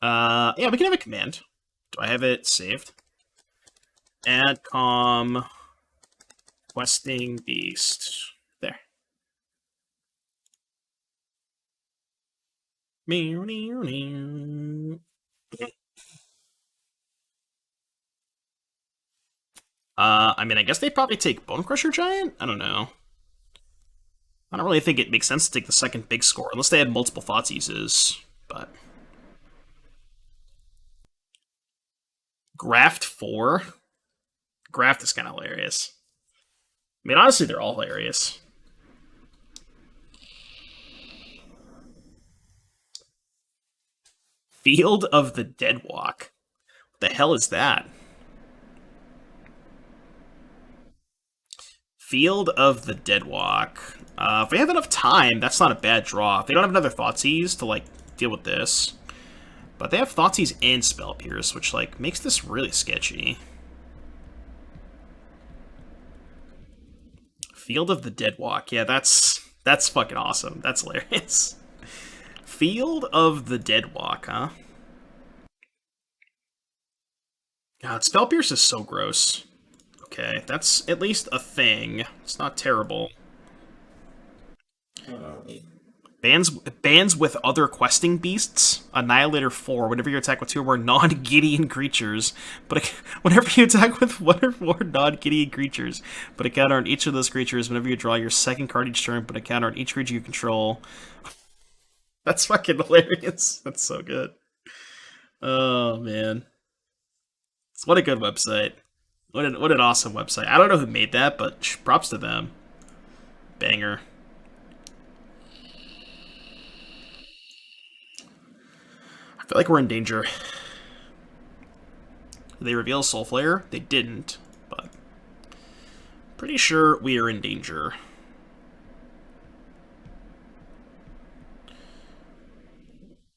Yeah, we can have a command. Do I have it saved? Adcom Questing Beast. There. I mean, I guess they probably take Bonecrusher Giant? I don't know. I don't really think it makes sense to take the second big score, unless they have multiple Thoughtseizes, but... Graft 4? Graft is kind of hilarious. I mean, honestly, they're all hilarious. Field of the Deadwalk. What the hell is that? Field of the Deadwalk. If we have enough time, that's not a bad draw. If they don't have another Thoughtseize to, like, deal with this. But they have Thoughtseize and Spell Pierce, which, like, makes this really sketchy. Field of the Deadwalk. Yeah, that's fucking awesome. That's hilarious. Field of the Deadwalk, huh? God, Spell Pierce is so gross. Okay, that's at least a thing. It's not terrible. Bands with other questing beasts. Annihilator 4. Whenever you attack with 2 or more non-Gideon creatures, but whenever you attack with 1 or more non-Gideon creatures, but a counter on each of those creatures. Whenever you draw your second card each turn, but a counter on each creature you control. That's fucking hilarious. That's so good. Oh man, what a good website. What an awesome website. I don't know who made that, but props to them. Banger. I feel like we're in danger. Did they reveal Soulflare? They didn't, but pretty sure we are in danger.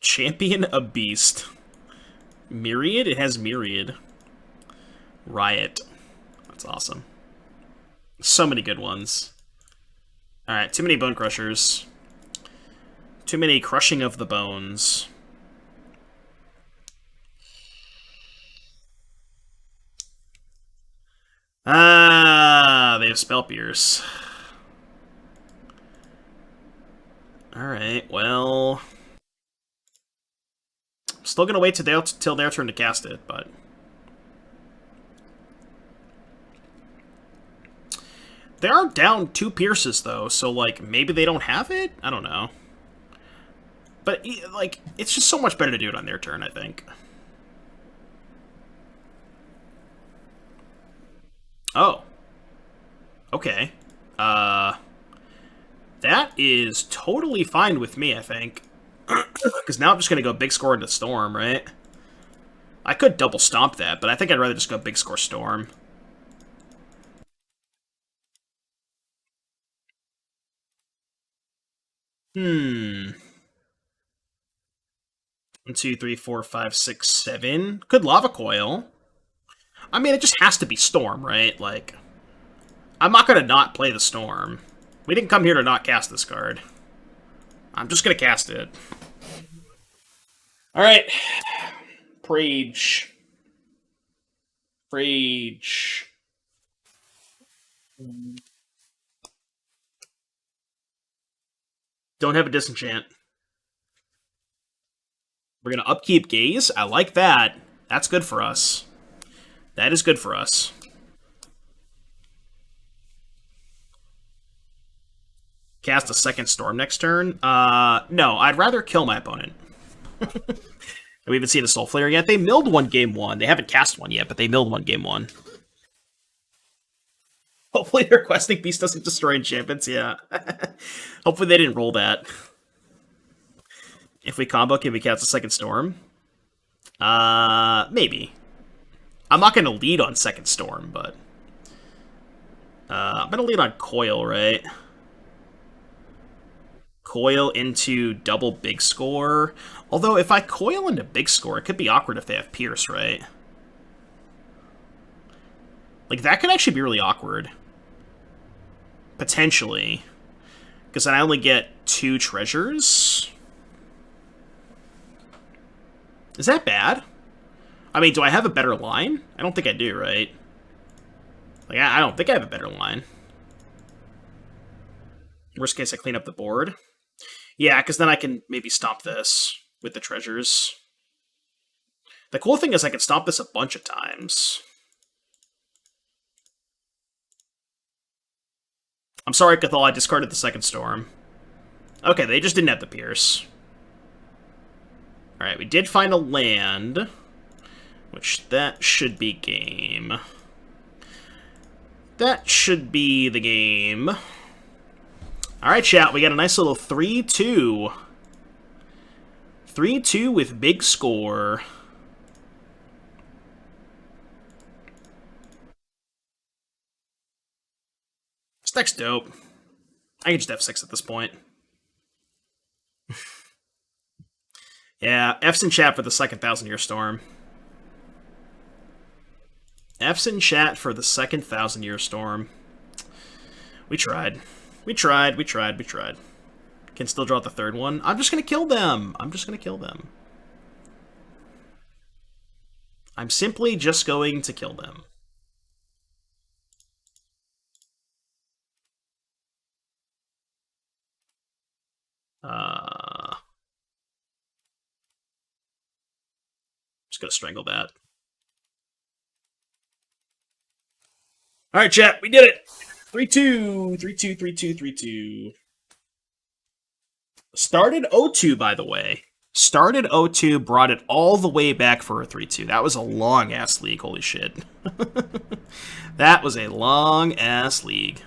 Champion a beast. Myriad? It has Myriad. Riot. That's awesome. So many good ones. Alright, too many Bone Crushers. Too many Crushing of the Bones. Ah, they have Spell Pierce. Alright, well... Still gonna wait till their turn to cast it, but... They are down 2 Pierces, though, so, like, maybe they don't have it? I don't know. But, like, it's just so much better to do it on their turn, I think. Oh. Okay. That is totally fine with me, I think. Because now I'm just going to go big score into Storm, right? I could double stomp that, but I think I'd rather just go big score Storm. Hmm. 1, 2, 3, 4, 5, 6, 7. Could Lava Coil. I mean, it just has to be Storm, right? Like, I'm not going to not play the Storm. We didn't come here to not cast this card. I'm just going to cast it. Alright. Prage. Prage. Don't have a Disenchant. We're going to upkeep Gaze. I like that. That's good for us. That is good for us. Cast a second Storm next turn? No, I'd rather kill my opponent. We haven't seen a Soulflare yet. They milled one game 1. They haven't cast one yet, but they milled one game 1. Hopefully their Questing Beast doesn't destroy enchantments, yeah. Hopefully they didn't roll that. If we combo, can we cast a second Storm? Maybe. I'm not going to lead on second Storm, but... I'm going to lead on Coil, right? Coil into double big score. Although, if I coil into big score, it could be awkward if they have Pierce, right? Like, that could actually be really awkward. Potentially. Because I only get 2 treasures. Is that bad? I mean, do I have a better line? I don't think I do, right? Like, I don't think I have a better line. Worst case, I clean up the board. Yeah, because then I can maybe stomp this with the treasures. The cool thing is I can stomp this a bunch of times. I'm sorry, Cathal, I discarded the second Storm. Okay, they just didn't have the Pierce. Alright, we did find a land, which that should be game. That should be the game. Alright, chat, we got a nice little 3-2. 3-2 with big score. This deck's dope. I can just F6 at this point. Yeah, F's in chat for the second 1,000-year storm. F's in chat for the second 1,000-year storm. We tried. We tried. We tried. We tried. Can still draw the third one. I'm just going to kill them. I'm just going to kill them. I'm simply just going to kill them. Just going to strangle that. All right, chat. We did it. 3-2. 3-2, 3-2, 3-2. Started 0-2, by the way. Started 0-2, brought it all the way back for a 3-2. That was a long-ass league, holy shit. That was a long-ass league.